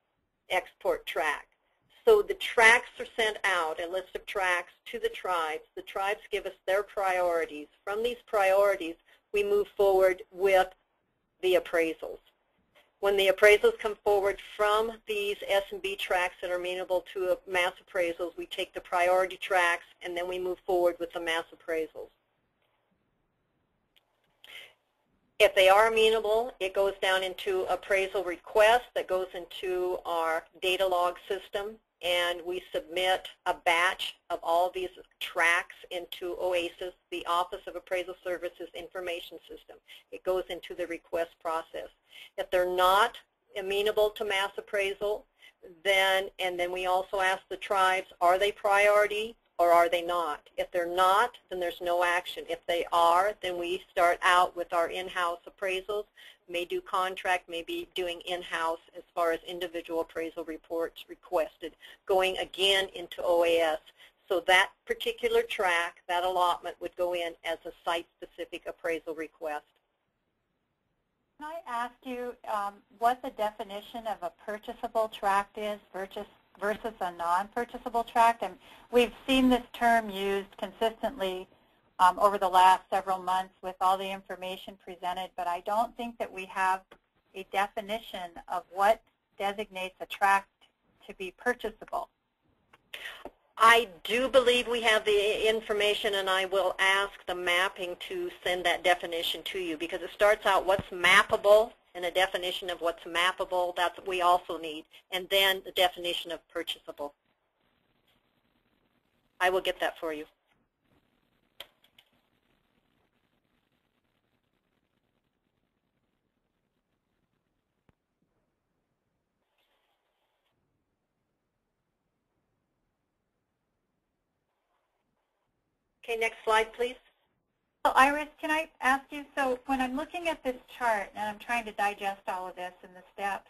export tract. So the tracts are sent out, a list of tracts to the tribes. The tribes give us their priorities. From these priorities, we move forward with the appraisals. When the appraisals come forward from these S&B tracts that are amenable to mass appraisals, we take the priority tracts and then we move forward with the mass appraisals. If they are amenable, it goes down into appraisal request that goes into our data log system, and we submit a batch of all these tracts into OASIS, the Office of Appraisal Services Information System. It goes into the request process. If they're not amenable to mass appraisal, then we also ask the tribes, are they priority or are they not? If they're not, then there's no action. If they are, then we start out with our in-house appraisals, may do contract, may be doing in-house as far as individual appraisal reports requested, going again into OAS. So that particular tract, that allotment would go in as a site-specific appraisal request. Can I ask you what the definition of a purchasable tract is versus a non-purchasable tract? And we've seen this term used consistently over the last several months with all the information presented, but I don't think that we have a definition of what designates a tract to be purchasable. I do believe we have the information, and I will ask the mapping to send that definition to you, because it starts out what's mappable and a definition of what's mappable. That's what we also need, and then the definition of purchasable. I will get that for you. Okay, next slide, please. So Iris, can I ask you, so when I'm looking at this chart and I'm trying to digest all of this and the steps,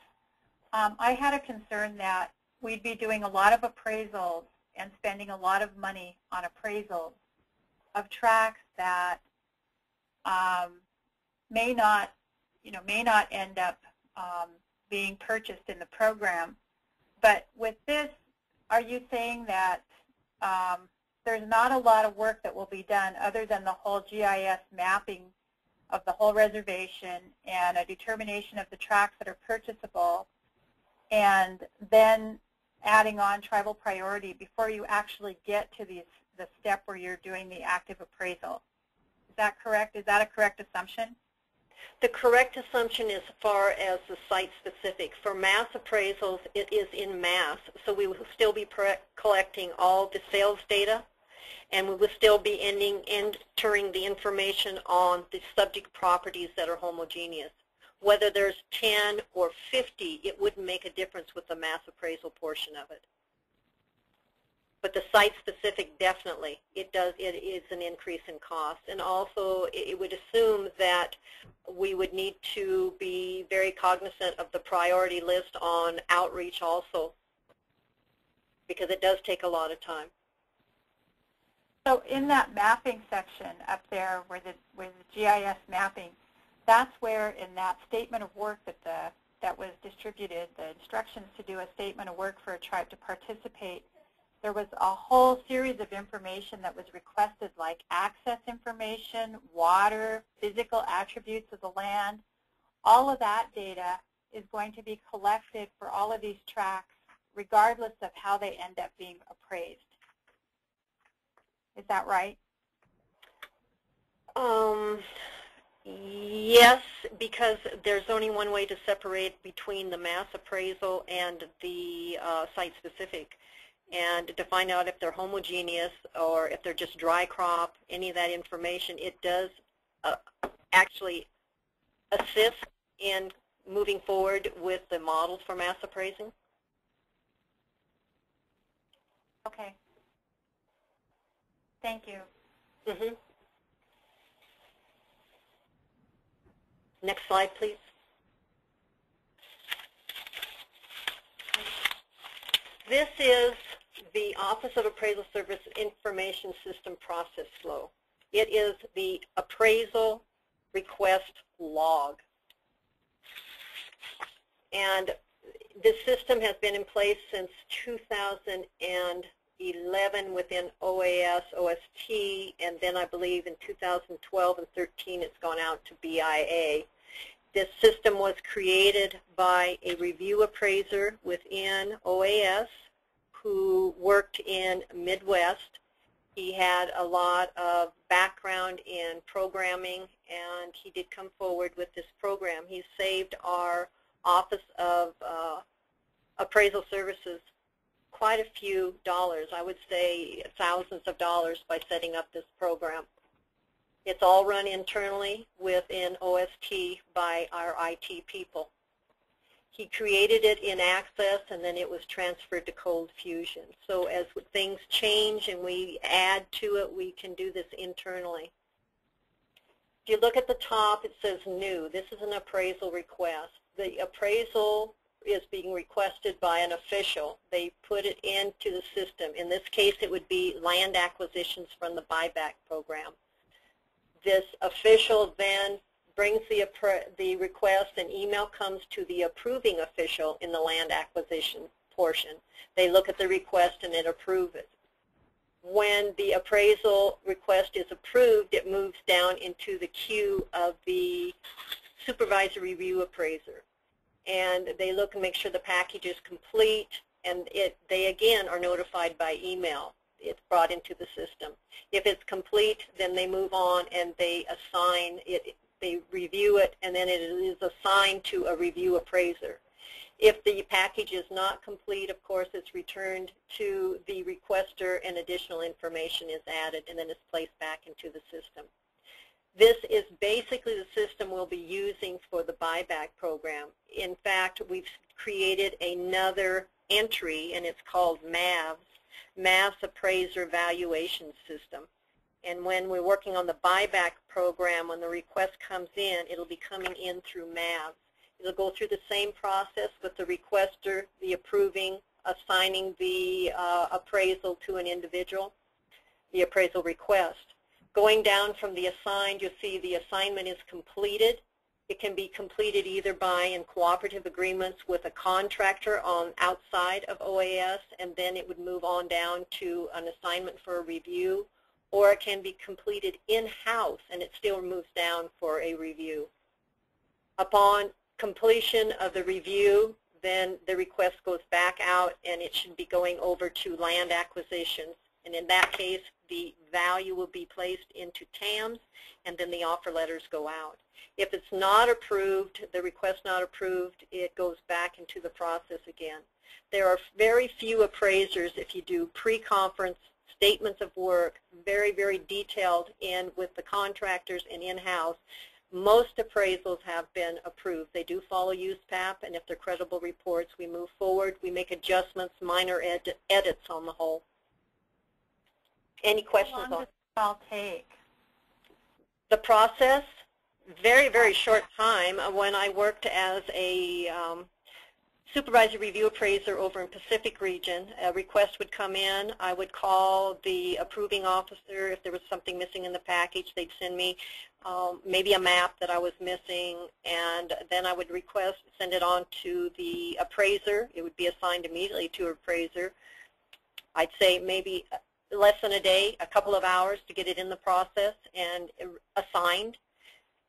I had a concern that we'd be doing a lot of appraisals and spending a lot of money on appraisals of tracts that may not end up being purchased in the program. But with this, are you saying that there's not a lot of work that will be done other than the whole GIS mapping of the whole reservation and a determination of the tracts that are purchasable, and then adding on tribal priority before you actually get to the step where you're doing the active appraisal? Is that correct? Is that a correct assumption? The correct assumption as far as the site-specific. For mass appraisals, it is in mass, so we will still be collecting all the sales data, and we will still be entering the information on the subject properties that are homogeneous. Whether there's 10 or 50, it wouldn't make a difference with the mass appraisal portion of it. But the site-specific, definitely, it is an increase in cost. And also, it would assume that we would need to be very cognizant of the priority list on outreach also, because it does take a lot of time. So in that mapping section up there where the GIS mapping, that's where in that statement of work that was distributed, the instructions to do a statement of work for a tribe to participate, there was a whole series of information that was requested, like access information, water, physical attributes of the land. All of that data is going to be collected for all of these tracts, regardless of how they end up being appraised. Is that right? Yes, because there's only one way to separate between the mass appraisal and the site-specific. And to find out if they're homogeneous or if they're just dry crop, any of that information, it does actually assist in moving forward with the models for mass appraising. Okay. Thank you. Mm-hmm. Next slide, please. This is the Office of Appraisal Service Information System process flow. It is the Appraisal Request Log. And this system has been in place since 2011 within OAS, OST, and then I believe in 2012 and 13 it's gone out to BIA. This system was created by a review appraiser within OAS who worked in Midwest. He had a lot of background in programming, and he did come forward with this program. He saved our Office of Appraisal Services quite a few dollars, I would say thousands of dollars, by setting up this program. It's all run internally within OST by our IT people. He created it in Access, and then it was transferred to Cold Fusion. So as things change and we add to it, we can do this internally. If you look at the top, it says New. This is an appraisal request. The appraisal is being requested by an official. They put it into the system. In this case, it would be land acquisitions from the buyback program. This official then brings the request, an email comes to the approving official in the land acquisition portion. They look at the request and then approve it. When the appraisal request is approved, it moves down into the queue of the supervisor review appraiser. And they look and make sure the package is complete. and they again are notified by email. It's brought into the system. If it's complete, then they move on and they assign it, they review it, and then it is assigned to a review appraiser. If the package is not complete, of course, it's returned to the requester and additional information is added, and then it's placed back into the system. This is basically the system we'll be using for the buyback program. In fact, we've created another entry, and it's called MAVS, Mass Appraiser Valuation System. And when we're working on the buyback program, when the request comes in, it'll be coming in through MAVS. It'll go through the same process with the requester, the approving, assigning the appraisal to an individual, the appraisal request. Going down from the assigned, you'll see the assignment is completed. It can be completed either by in cooperative agreements with a contractor on outside of OAS, and then it would move on down to an assignment for a review, or it can be completed in-house and it still moves down for a review. Upon completion of the review, then the request goes back out and it should be going over to land acquisitions. And in that case, the value will be placed into TAMs, and then the offer letters go out. If it's not approved, the request not approved, it goes back into the process again. There are very few appraisers, if you do pre-conference statements of work, very, very detailed in with the contractors and in-house. Most appraisals have been approved. They do follow USPAP, and if they're credible reports, we move forward. We make adjustments, minor edits on the whole. Any questions on How long does it all take? the process? Very, very short time. When I worked as a supervisor review appraiser over in Pacific region, a request would come in. I would call the approving officer. If there was something missing in the package, they'd send me maybe a map that I was missing, and then I would send it on to the appraiser. It would be assigned immediately to an appraiser. I'd say maybe less than a day, a couple of hours to get it in the process and assigned.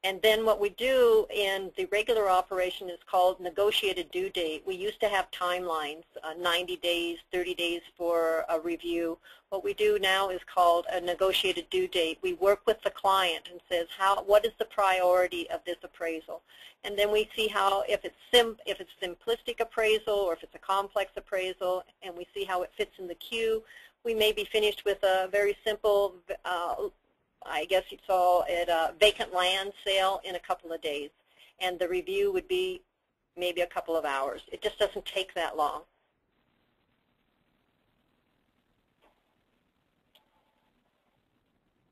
And then what we do in the regular operation is called negotiated due date. We used to have timelines, 90 days, 30 days for a review. What we do now is called a negotiated due date. We work with the client and says, what is the priority of this appraisal? And then we see how, if it's simplistic appraisal or if it's a complex appraisal, and we see how it fits in the queue. We may be finished with a very simple, I guess you saw it, a vacant land sale in a couple of days, and the review would be maybe a couple of hours. It just doesn't take that long.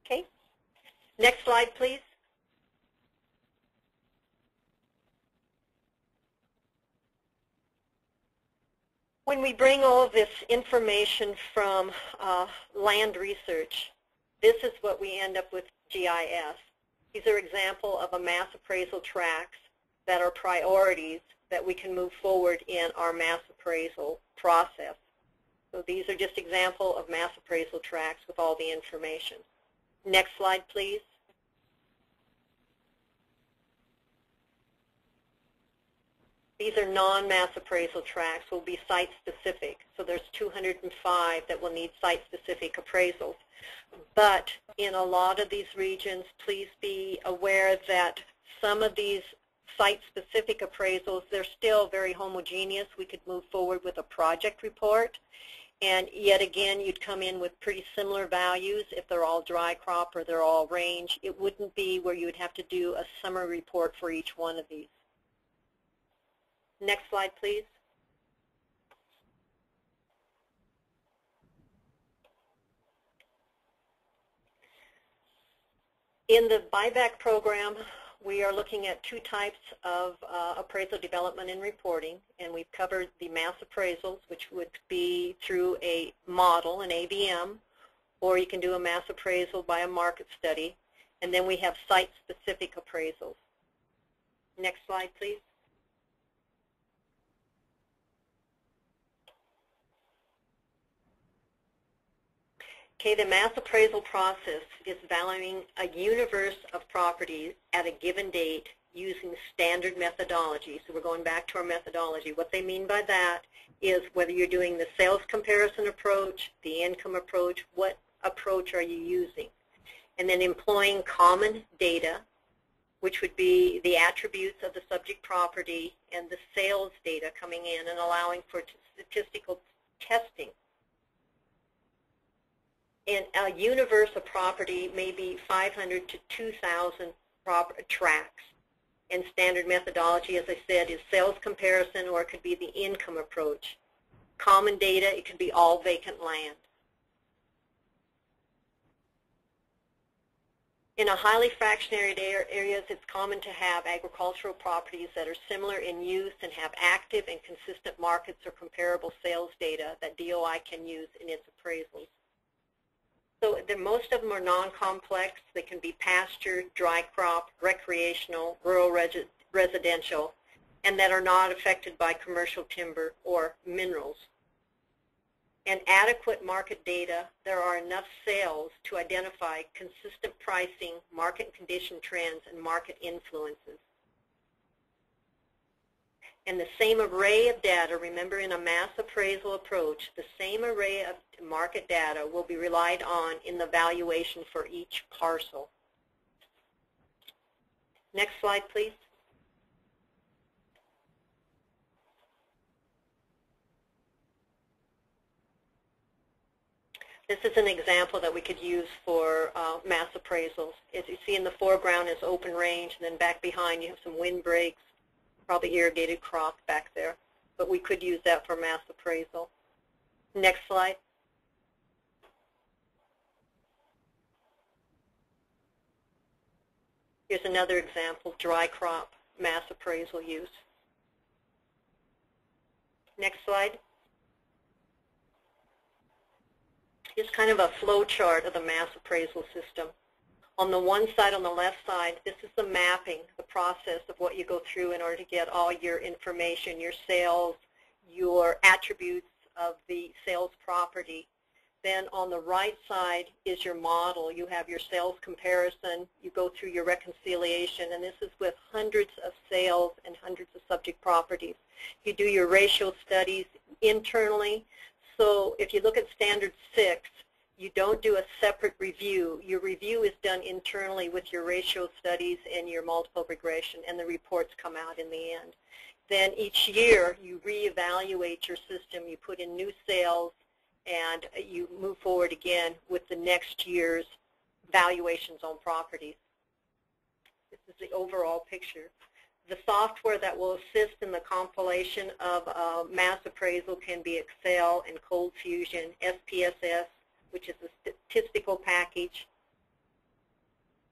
Okay, next slide, please. When we bring all of this information from land research, this is what we end up with GIS. These are examples of a mass appraisal tracts that are priorities that we can move forward in our mass appraisal process. So these are just examples of mass appraisal tracts with all the information. Next slide, please. These are non-mass appraisal tracts, will be site-specific. So there's 205 that will need site-specific appraisals. But in a lot of these regions, please be aware that some of these site-specific appraisals, they're still very homogeneous. We could move forward with a project report. And yet again, you'd come in with pretty similar values if they're all dry crop or they're all range. It wouldn't be where you would have to do a summary report for each one of these. Next slide, please. In the buyback program, we are looking at two types of appraisal development and reporting, and we've covered the mass appraisals, which would be through a model, an AVM, or you can do a mass appraisal by a market study, and then we have site-specific appraisals. Next slide, please. Okay, the mass appraisal process is valuing a universe of properties at a given date using standard methodology. So we're going back to our methodology. What they mean by that is whether you're doing the sales comparison approach, the income approach, what approach are you using? And then employing common data, which would be the attributes of the subject property and the sales data coming in, and allowing for statistical testing. In a universe of property may be 500 to 2,000 tracts. And standard methodology, as I said, is sales comparison, or it could be the income approach. Common data, it could be all vacant land. In a highly fractionated areas, it's common to have agricultural properties that are similar in use and have active and consistent markets or comparable sales data that DOI can use in its appraisals. So most of them are non-complex. They can be pasture, dry crop, recreational, rural residential, and that are not affected by commercial timber or minerals. And adequate market data, there are enough sales to identify consistent pricing, market condition trends, and market influences. And the same array of data, remember in a mass appraisal approach, the same array of market data will be relied on in the valuation for each parcel. Next slide, please. This is an example that we could use for mass appraisals. As you see in the foreground is open range, and then back behind you have some windbreaks, probably irrigated crop back there. But we could use that for mass appraisal. Next slide. Here's another example, dry crop mass appraisal use. Next slide. Here's kind of a flow chart of the mass appraisal system. On the one side, on the left side, this is the mapping, the process of what you go through in order to get all your information, your sales, your attributes of the sales property. Then on the right side is your model. You have your sales comparison. You go through your reconciliation, and this is with hundreds of sales and hundreds of subject properties. You do your ratio studies internally. So if you look at Standard 6, you don't do a separate review. Your review is done internally with your ratio studies and your multiple regression, and the reports come out in the end. Then each year you reevaluate your system. You put in new sales, and you move forward again with the next year's valuations on properties. This is the overall picture. The software that will assist in the compilation of mass appraisal can be Excel and Cold Fusion, SPSS, which is a statistical package,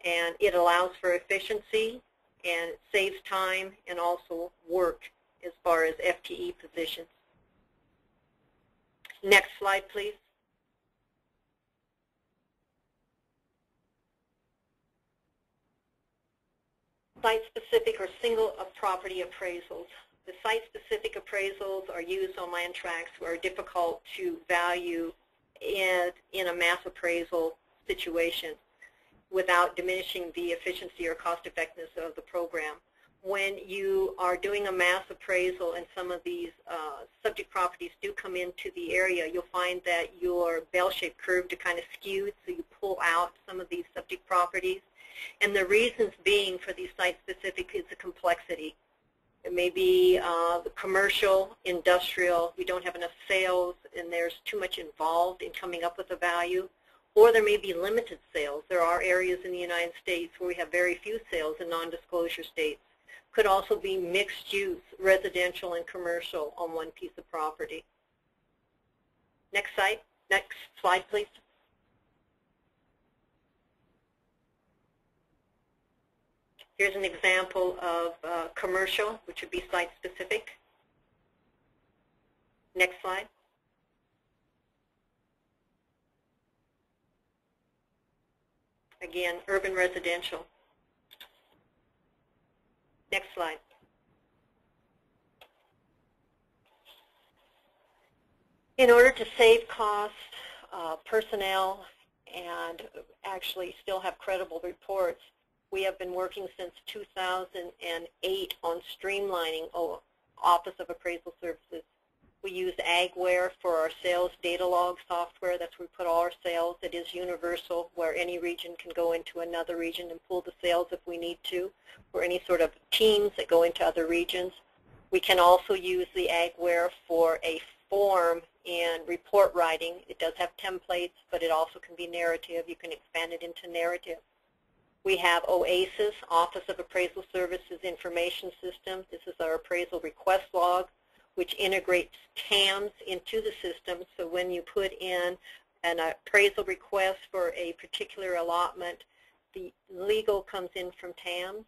and it allows for efficiency and it saves time and also work as far as FTE positions. Next slide, please. Site-specific or single property appraisals. The site-specific appraisals are used on land tracts that are difficult to value in a mass appraisal situation without diminishing the efficiency or cost-effectiveness of the program. When you are doing a mass appraisal and some of these subject properties do come into the area, you'll find that your bell-shaped curve is kind of skewed, so you pull out some of these subject properties. And the reasons being for these site-specific is the complexity. It may be the commercial, industrial, we don't have enough sales and there's too much involved in coming up with a value. Or there may be limited sales. There are areas in the United States where we have very few sales in non-disclosure states. Could also be mixed use, residential and commercial on one piece of property. Next slide, please. Here's an example of commercial, which would be site-specific. Next slide. Again, urban residential. Next slide. In order to save costs, personnel, and actually still have credible reports, We have been working since 2008 on streamlining Office of Appraisal Services. We use AgWare for our sales data log software. That's where we put all our sales. It is universal, where any region can go into another region and pull the sales if we need to, or any sort of teams that go into other regions. We can also use the AgWare for a form and report writing. It does have templates, but it also can be narrative. You can expand it into narrative. We have OASIS, Office of Appraisal Services Information System. This is our Appraisal Request Log, which integrates TAMs into the system. So when you put in an appraisal request for a particular allotment, the legal comes in from TAMs.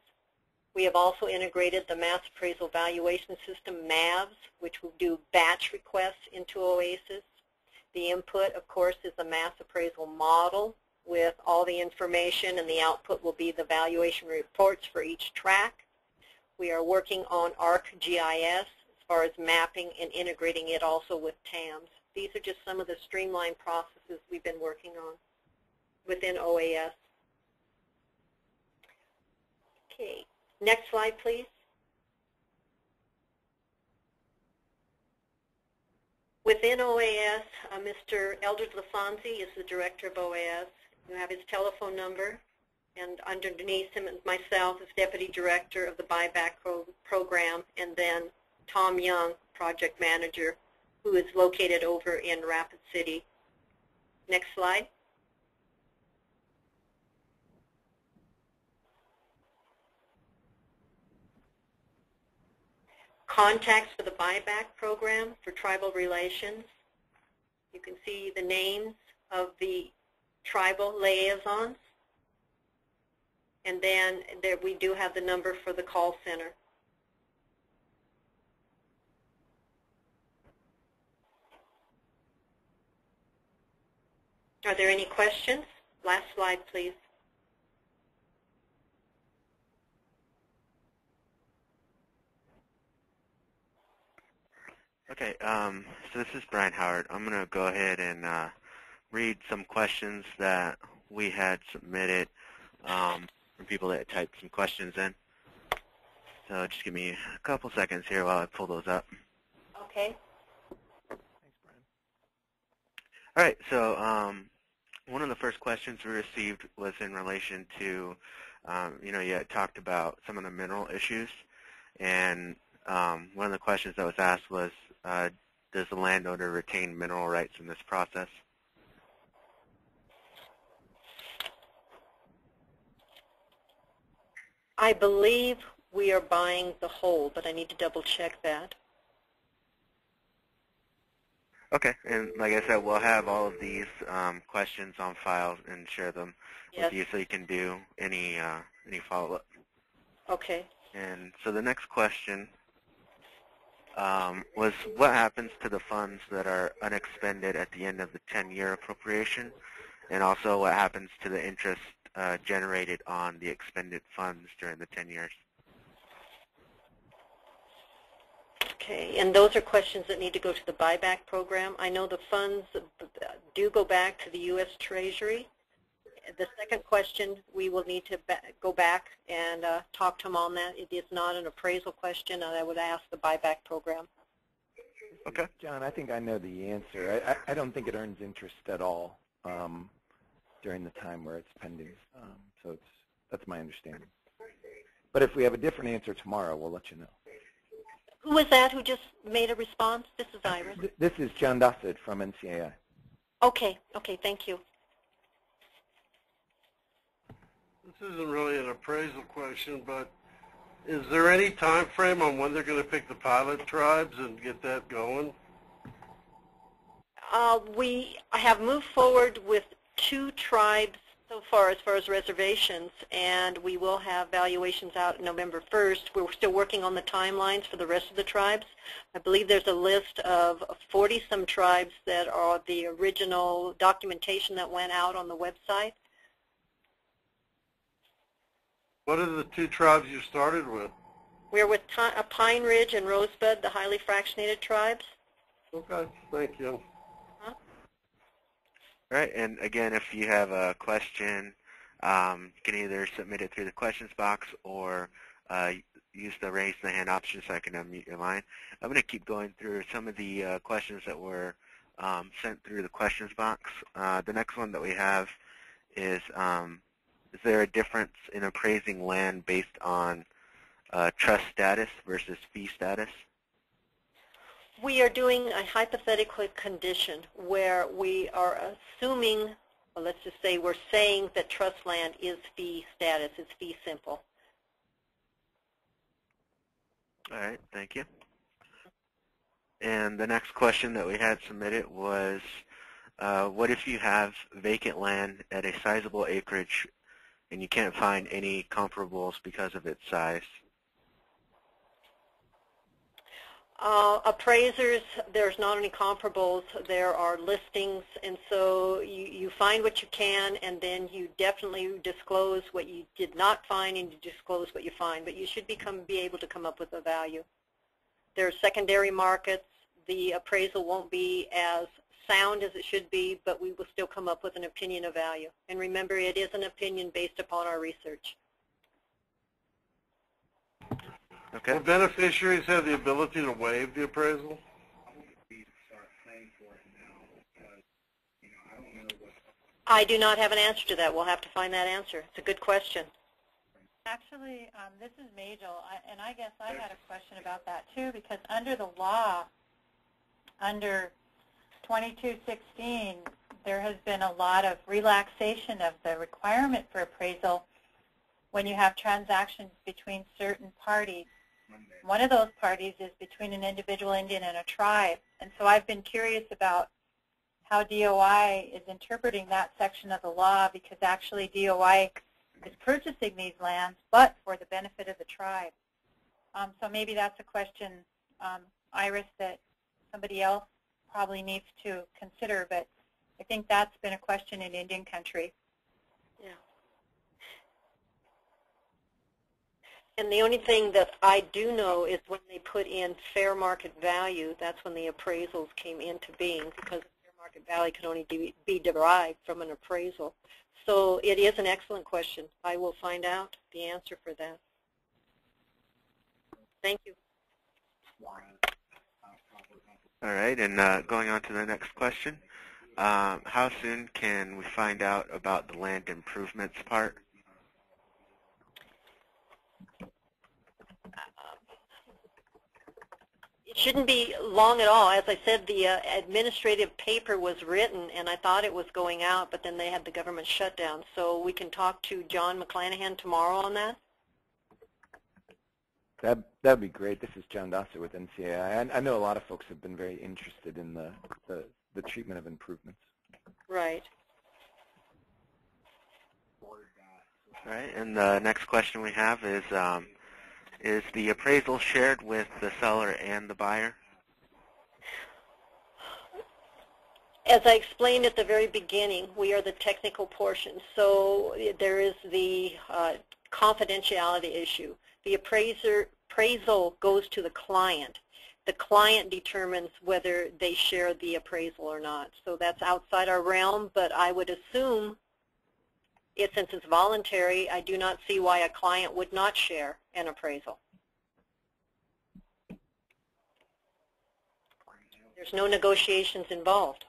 We have also integrated the Mass Appraisal Valuation System, MAVS, which will do batch requests into OASIS. The input, of course, is a mass appraisal model with all the information, and the output will be the valuation reports for each track. We are working on ArcGIS as far as mapping and integrating it also with TAMs. These are just some of the streamlined processes we've been working on within OAS. Okay, next slide, please. Within OAS, Mr. Eldred Lafonzi is the director of OAS. You have his telephone number, and underneath him is myself as deputy director of the buyback program, and then Tom Young, project manager, who is located over in Rapid City. Next slide. Contacts for the buyback program for tribal relations. You can see the names of the tribal liaisons, and then there we do have the number for the call center. Are there any questions? Last slide, please. Okay, so this is Brian Howard. I'm going to go ahead and read some questions that we had submitted from people that typed some questions in. So just give me a couple seconds here while I pull those up. Okay. Thanks, Brian. All right, so one of the first questions we received was in relation to, you had talked about some of the mineral issues, and one of the questions that was asked was, does the landowner retain mineral rights in this process? I believe we are buying the whole, but I need to double check that. Okay, and like I said, we'll have all of these questions on file and share them with you so you can do any follow-up. Okay. And so the next question was, what happens to the funds that are unexpended at the end of the 10-year appropriation, and also what happens to the interest generated on the expended funds during the 10 years? Okay, and those are questions that need to go to the buyback program. I know the funds do go back to the U.S. Treasury. The second question, we will need to go back and talk to them on that. It is not an appraisal question, and I would ask the buyback program. Okay. John, I think I know the answer. I don't think it earns interest at all during the time where it's pending. So that's my understanding. But if we have a different answer tomorrow, we'll let you know. Who was that who just made a response? This is Iris. This is John Dossett from NCAI. Okay, thank you. This isn't really an appraisal question, but is there any time frame on when they're going to pick the pilot tribes and get that going? We have moved forward with 2 tribes so far as reservations, and we will have valuations out November 1st. We're still working on the timelines for the rest of the tribes. I believe there's a list of 40-some tribes that are the original documentation that went out on the website. What are the 2 tribes you started with? We're with Pine Ridge and Rosebud, the highly fractionated tribes. Okay, thank you. All right, and again, if you have a question You can either submit it through the questions box or use the raise the hand option so I can unmute your line. I'm going to keep going through some of the questions that were sent through the questions box. The next one that we have is there a difference in appraising land based on trust status versus fee status? We are doing a hypothetical condition where we are assuming, well, let's just say we're saying that trust land is fee status, it's fee simple. All right, thank you. And the next question that we had submitted was, what if you have vacant land at a sizable acreage and you can't find any comparables because of its size? Appraisers, there's not any comparables, there are listings, and so you find what you can, and then you definitely disclose what you did not find and you disclose what you find, but you should be able to come up with a value. There are secondary markets. The appraisal won't be as sound as it should be, but we will still come up with an opinion of value. And remember, it is an opinion based upon our research. Okay. Will beneficiaries have the ability to waive the appraisal? I do not have an answer to that. We'll have to find that answer. It's a good question. Actually, this is Majel, and I guess I had a question about that too, because under the law, under 2216, there has been a lot of relaxation of the requirement for appraisal when you have transactions between certain parties. One of those parties is between an individual Indian and a tribe, and so I've been curious about how DOI is interpreting that section of the law, because actually DOI is purchasing these lands, but for the benefit of the tribe. So maybe that's a question, Iris, that somebody else probably needs to consider, but I think that's been a question in Indian country. Yeah. And the only thing that I do know is when they put in fair market value, that's when the appraisals came into being, because fair market value can only be derived from an appraisal. So it is an excellent question. I will find out the answer for that. Thank you. All right, and going on to the next question, how soon can we find out about the land improvements part? It shouldn't be long at all. As I said, the administrative paper was written, and I thought it was going out, but then they had the government shutdown. So we can talk to John McClanahan tomorrow on that. That'd be great. This is John Dosser with NCAI. I know a lot of folks have been very interested in the treatment of improvements. Right. All right, and the next question we have is the appraisal shared with the seller and the buyer? As I explained at the very beginning, we are the technical portion. So there is the confidentiality issue. The appraisal goes to the client. The client determines whether they share the appraisal or not. So that's outside our realm, but I would assume since it's voluntary, I do not see why a client would not share an appraisal. There's no negotiations involved.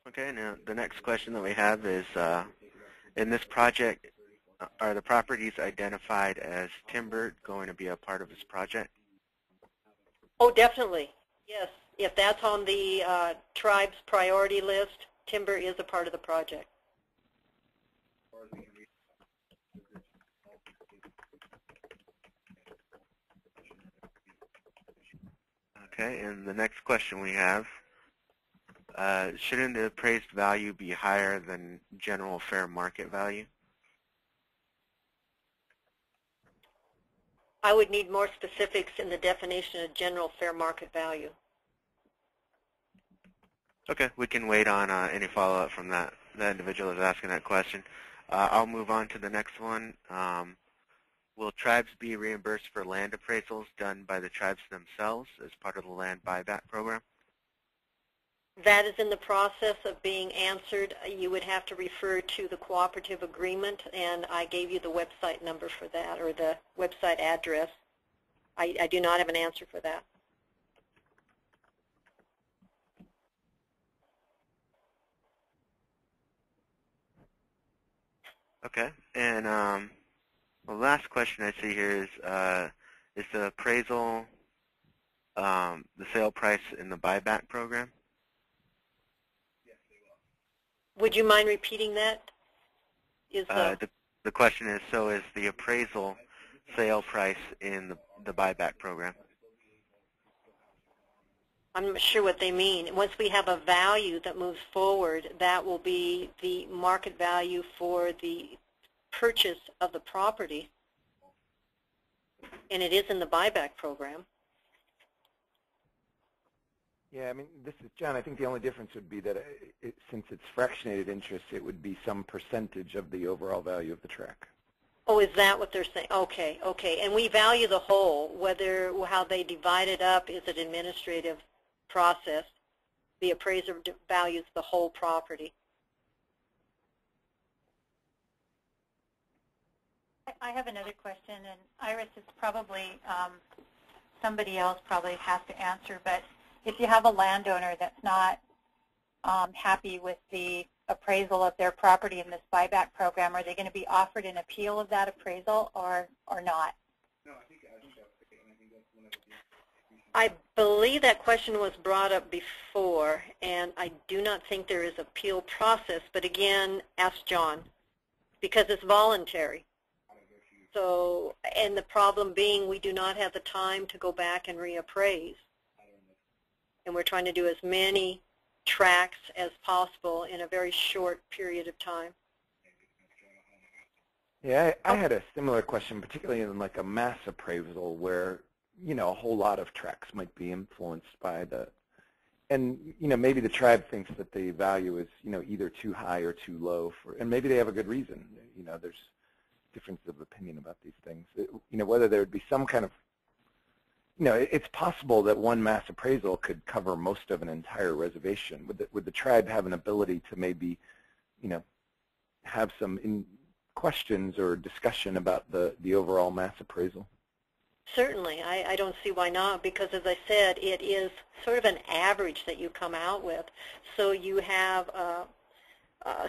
Okay, now the next question that we have is, in this project, are the properties identified as timber going to be a part of this project? Oh, definitely. Yes. If that's on the tribe's priority list, timber is a part of the project. Okay, and the next question we have, shouldn't the appraised value be higher than general fair market value? I would need more specifics in the definition of general fair market value. Okay, we can wait on any follow-up from that individual that's asking that question. I'll move on to the next one. Will tribes be reimbursed for land appraisals done by the tribes themselves as part of the land buyback program? That is in the process of being answered. You would have to refer to the cooperative agreement, and I gave you the website number for that, or the website address. I do not have an answer for that. Okay, and the last question I see here is the appraisal, the sale price in the buyback program? Would you mind repeating that? The question is, so is the appraisal sale price in the buyback program? I'm not sure what they mean. Once we have a value that moves forward, that will be the market value for the purchase of the property, and it is in the buyback program. Yeah, I mean, this is John. I think the only difference would be that since it's fractionated interest, it would be some percentage of the overall value of the tract. Oh, is that what they're saying? Okay, okay. And we value the whole, how they divide it up is an administrative process. The appraiser values the whole property. I have another question, and Iris, it's probably somebody else probably has to answer, but if you have a landowner that's not happy with the appraisal of their property in this buyback program, are they going to be offered an appeal of that appraisal or not? No, I think that's one of the I believe that question was brought up before, and I do not think there is appeal process, but again, ask John, because it's voluntary. So, and the problem being we do not have the time to go back and reappraise. And we're trying to do as many tracks as possible in a very short period of time. Yeah, I had a similar question, particularly in like a mass appraisal where, you know, a whole lot of tracks might be influenced by the, and, you know, maybe the tribe thinks that the value is, you know, either too high or too low for, and maybe they have a good reason. You know, there's difference of opinion about these things. You know, whether there would be some kind of, you know, it's possible that one mass appraisal could cover most of an entire reservation. Would the tribe have an ability to maybe, you know, have some questions or discussion about the overall mass appraisal? Certainly. I don't see why not, because as I said, it is sort of an average that you come out with. So you have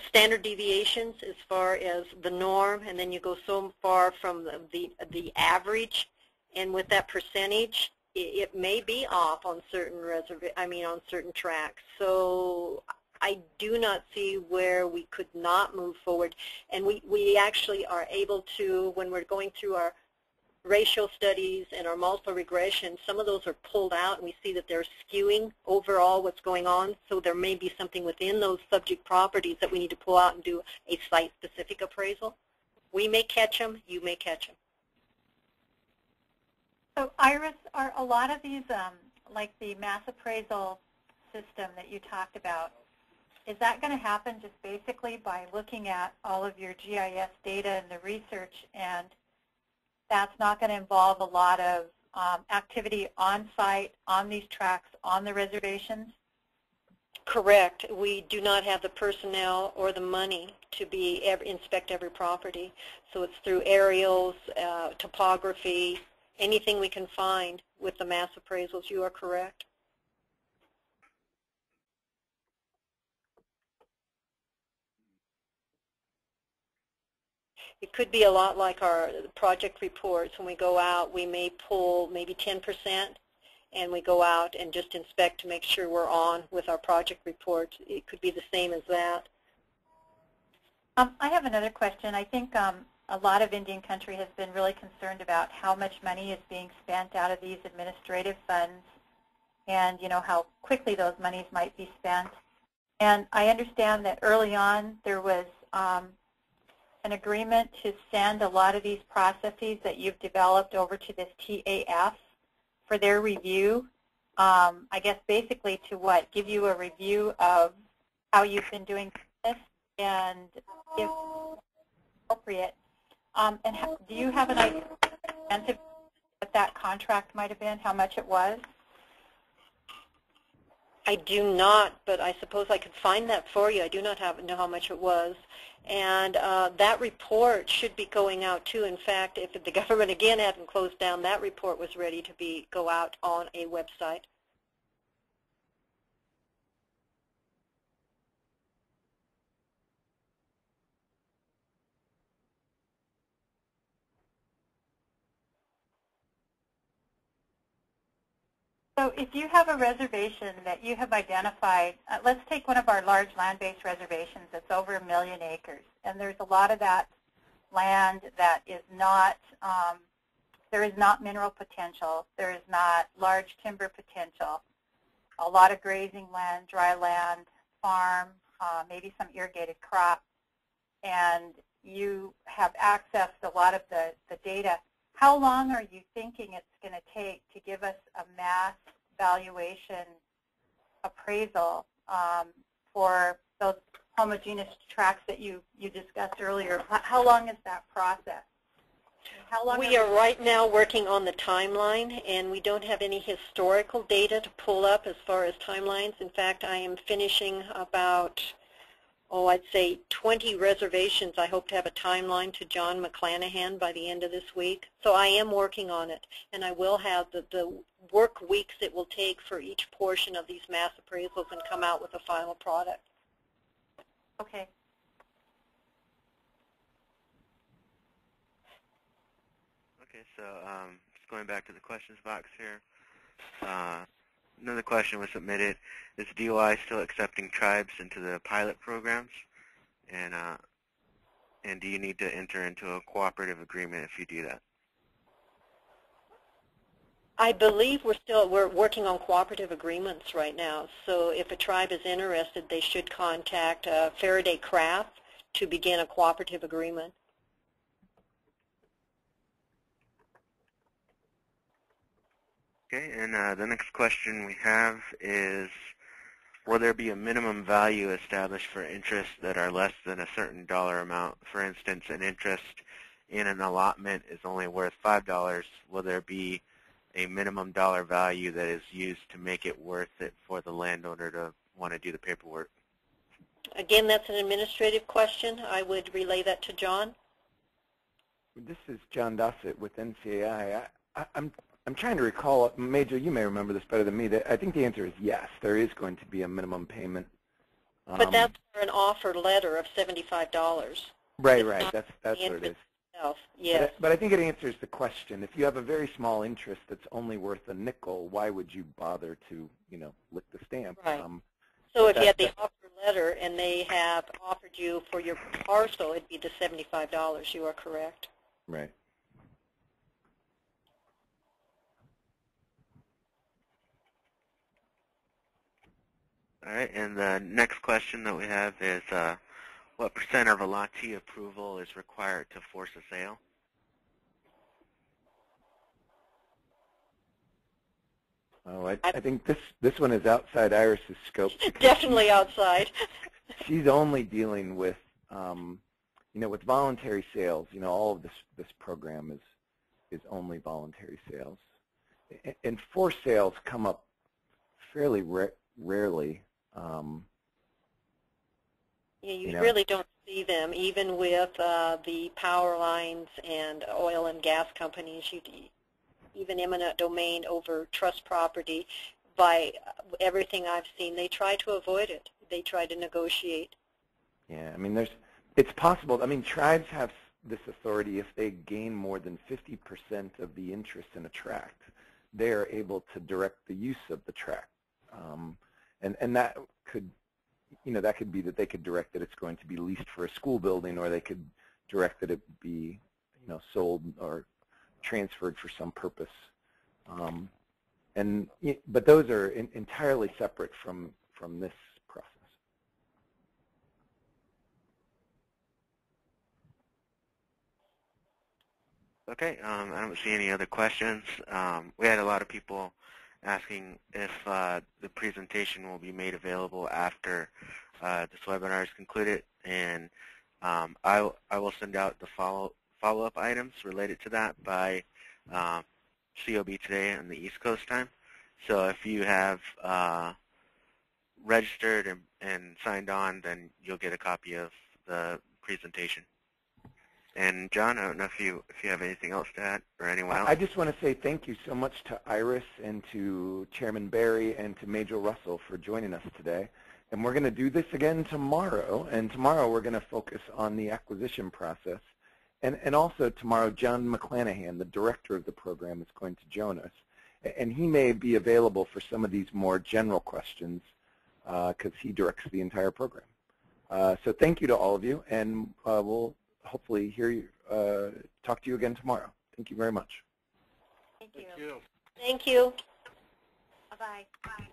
standard deviations as far as the norm, and then you go so far from the average, and with that percentage, it may be off on certain on certain tracks. So I do not see where we could not move forward, and we actually are able to, when we're going through our ratio studies and our multiple regression, some of those are pulled out and we see that they're skewing overall what's going on, so there may be something within those subject properties that we need to pull out and do a site-specific appraisal. We may catch them, you may catch them. So Iris, are a lot of these, like the mass appraisal system that you talked about, is that going to happen just basically by looking at all of your GIS data and the research, and that's not going to involve a lot of activity on site, on these tracks, on the reservations? Correct. We do not have the personnel or the money to inspect every property. So it's through aerials, topography, anything we can find with the mass appraisals. You are correct. It could be a lot like our project reports. When we go out, we may pull maybe 10%, and we go out and just inspect to make sure we're on with our project reports. It could be the same as that. I have another question. I think a lot of Indian country has been really concerned about how much money is being spent out of these administrative funds and, you know, how quickly those monies might be spent. And I understand that early on there was an agreement to send a lot of these processes that you've developed over to this TAF for their review. I guess basically to what? Give you a review of how you've been doing this and if appropriate. And do you have an idea what that contract might have been, how much it was? I do not, but I suppose I could find that for you. I do not know how much it was. And that report should be going out too. In fact, if the government again hadn't closed down, that report was ready to go out on a website. So if you have a reservation that you have identified, let's take one of our large land-based reservations that's over 1 million acres, and there's a lot of that land that is not, there is not mineral potential, there is not large timber potential, a lot of grazing land, dry land, farm, maybe some irrigated crops, and you have accessed a lot of the data. How long are you thinking it's going to take to give us a mass valuation appraisal for those homogeneous tracts that you discussed earlier? How long is that process? We are right now working on the timeline, and we don't have any historical data to pull up as far as timelines. In fact, I am finishing about, I'd say 20 reservations. I hope to have a timeline to John McClanahan by the end of this week. So I am working on it, and I will have the work weeks it will take for each portion of these mass appraisals and come out with a final product. Okay. Okay, so just going back to the questions box here. Another question was submitted. Is DOI still accepting tribes into the pilot programs? And do you need to enter into a cooperative agreement if you do that? I believe we're working on cooperative agreements right now. So if a tribe is interested, they should contact Faraday Craft to begin a cooperative agreement. Okay, and the next question we have is, will there be a minimum value established for interests that are less than a certain dollar amount? For instance, an interest in an allotment is only worth $5. Will there be a minimum dollar value that is used to make it worth it for the landowner to want to do the paperwork? Again, that's an administrative question. I would relay that to John. This is John Dossett with NCAI. I'm trying to recall, Major, you may remember this better than me, that I think the answer is yes, there is going to be a minimum payment. But that's for an offer letter of $75. Right, that's what it is. Itself. Yes. But I think it answers the question. If you have a very small interest that's only worth a nickel, why would you bother to, lick the stamp? Right. So if you had the offer letter and they have offered you for your parcel, it'd be the $75. You are correct. Right. All right, and the next question that we have is, what % of a lottee approval is required to force a sale? Oh, I think this one is outside Iris's scope. Definitely outside. She's only dealing with, with voluntary sales. All of this program is only voluntary sales, and forced sales come up fairly rarely. Yeah, you really don't see them, even with the power lines and oil and gas companies. Even eminent domain over trust property, by everything I've seen, they try to avoid it. They try to negotiate. Yeah, it's possible. Tribes have this authority. If they gain more than 50% of the interest in a tract, they are able to direct the use of the tract. And that could, that could be that they could direct that it's going to be leased for a school building, or they could direct that it be, sold or transferred for some purpose. But those are entirely separate from this process. Okay, I don't see any other questions. We had a lot of people asking if the presentation will be made available after this webinar is concluded, and I will send out the follow-up items related to that by COB today on the East Coast time. So if you have registered and signed on, then you'll get a copy of the presentation. And John, I don't know if you have anything else to add, or anyone else. I just want to say thank you so much to Iris and to Chairman Barry and to Major Russell for joining us today. And we're going to do this again tomorrow. And tomorrow we're going to focus on the acquisition process. And also tomorrow, John McClanahan, the director of the program, is going to join us. And he may be available for some of these more general questions because he directs the entire program. So thank you to all of you, and we'll hopefully hear you, talk to you again tomorrow. Thank you very much. Thank you. Thank you. Thank you. Bye-bye. Bye.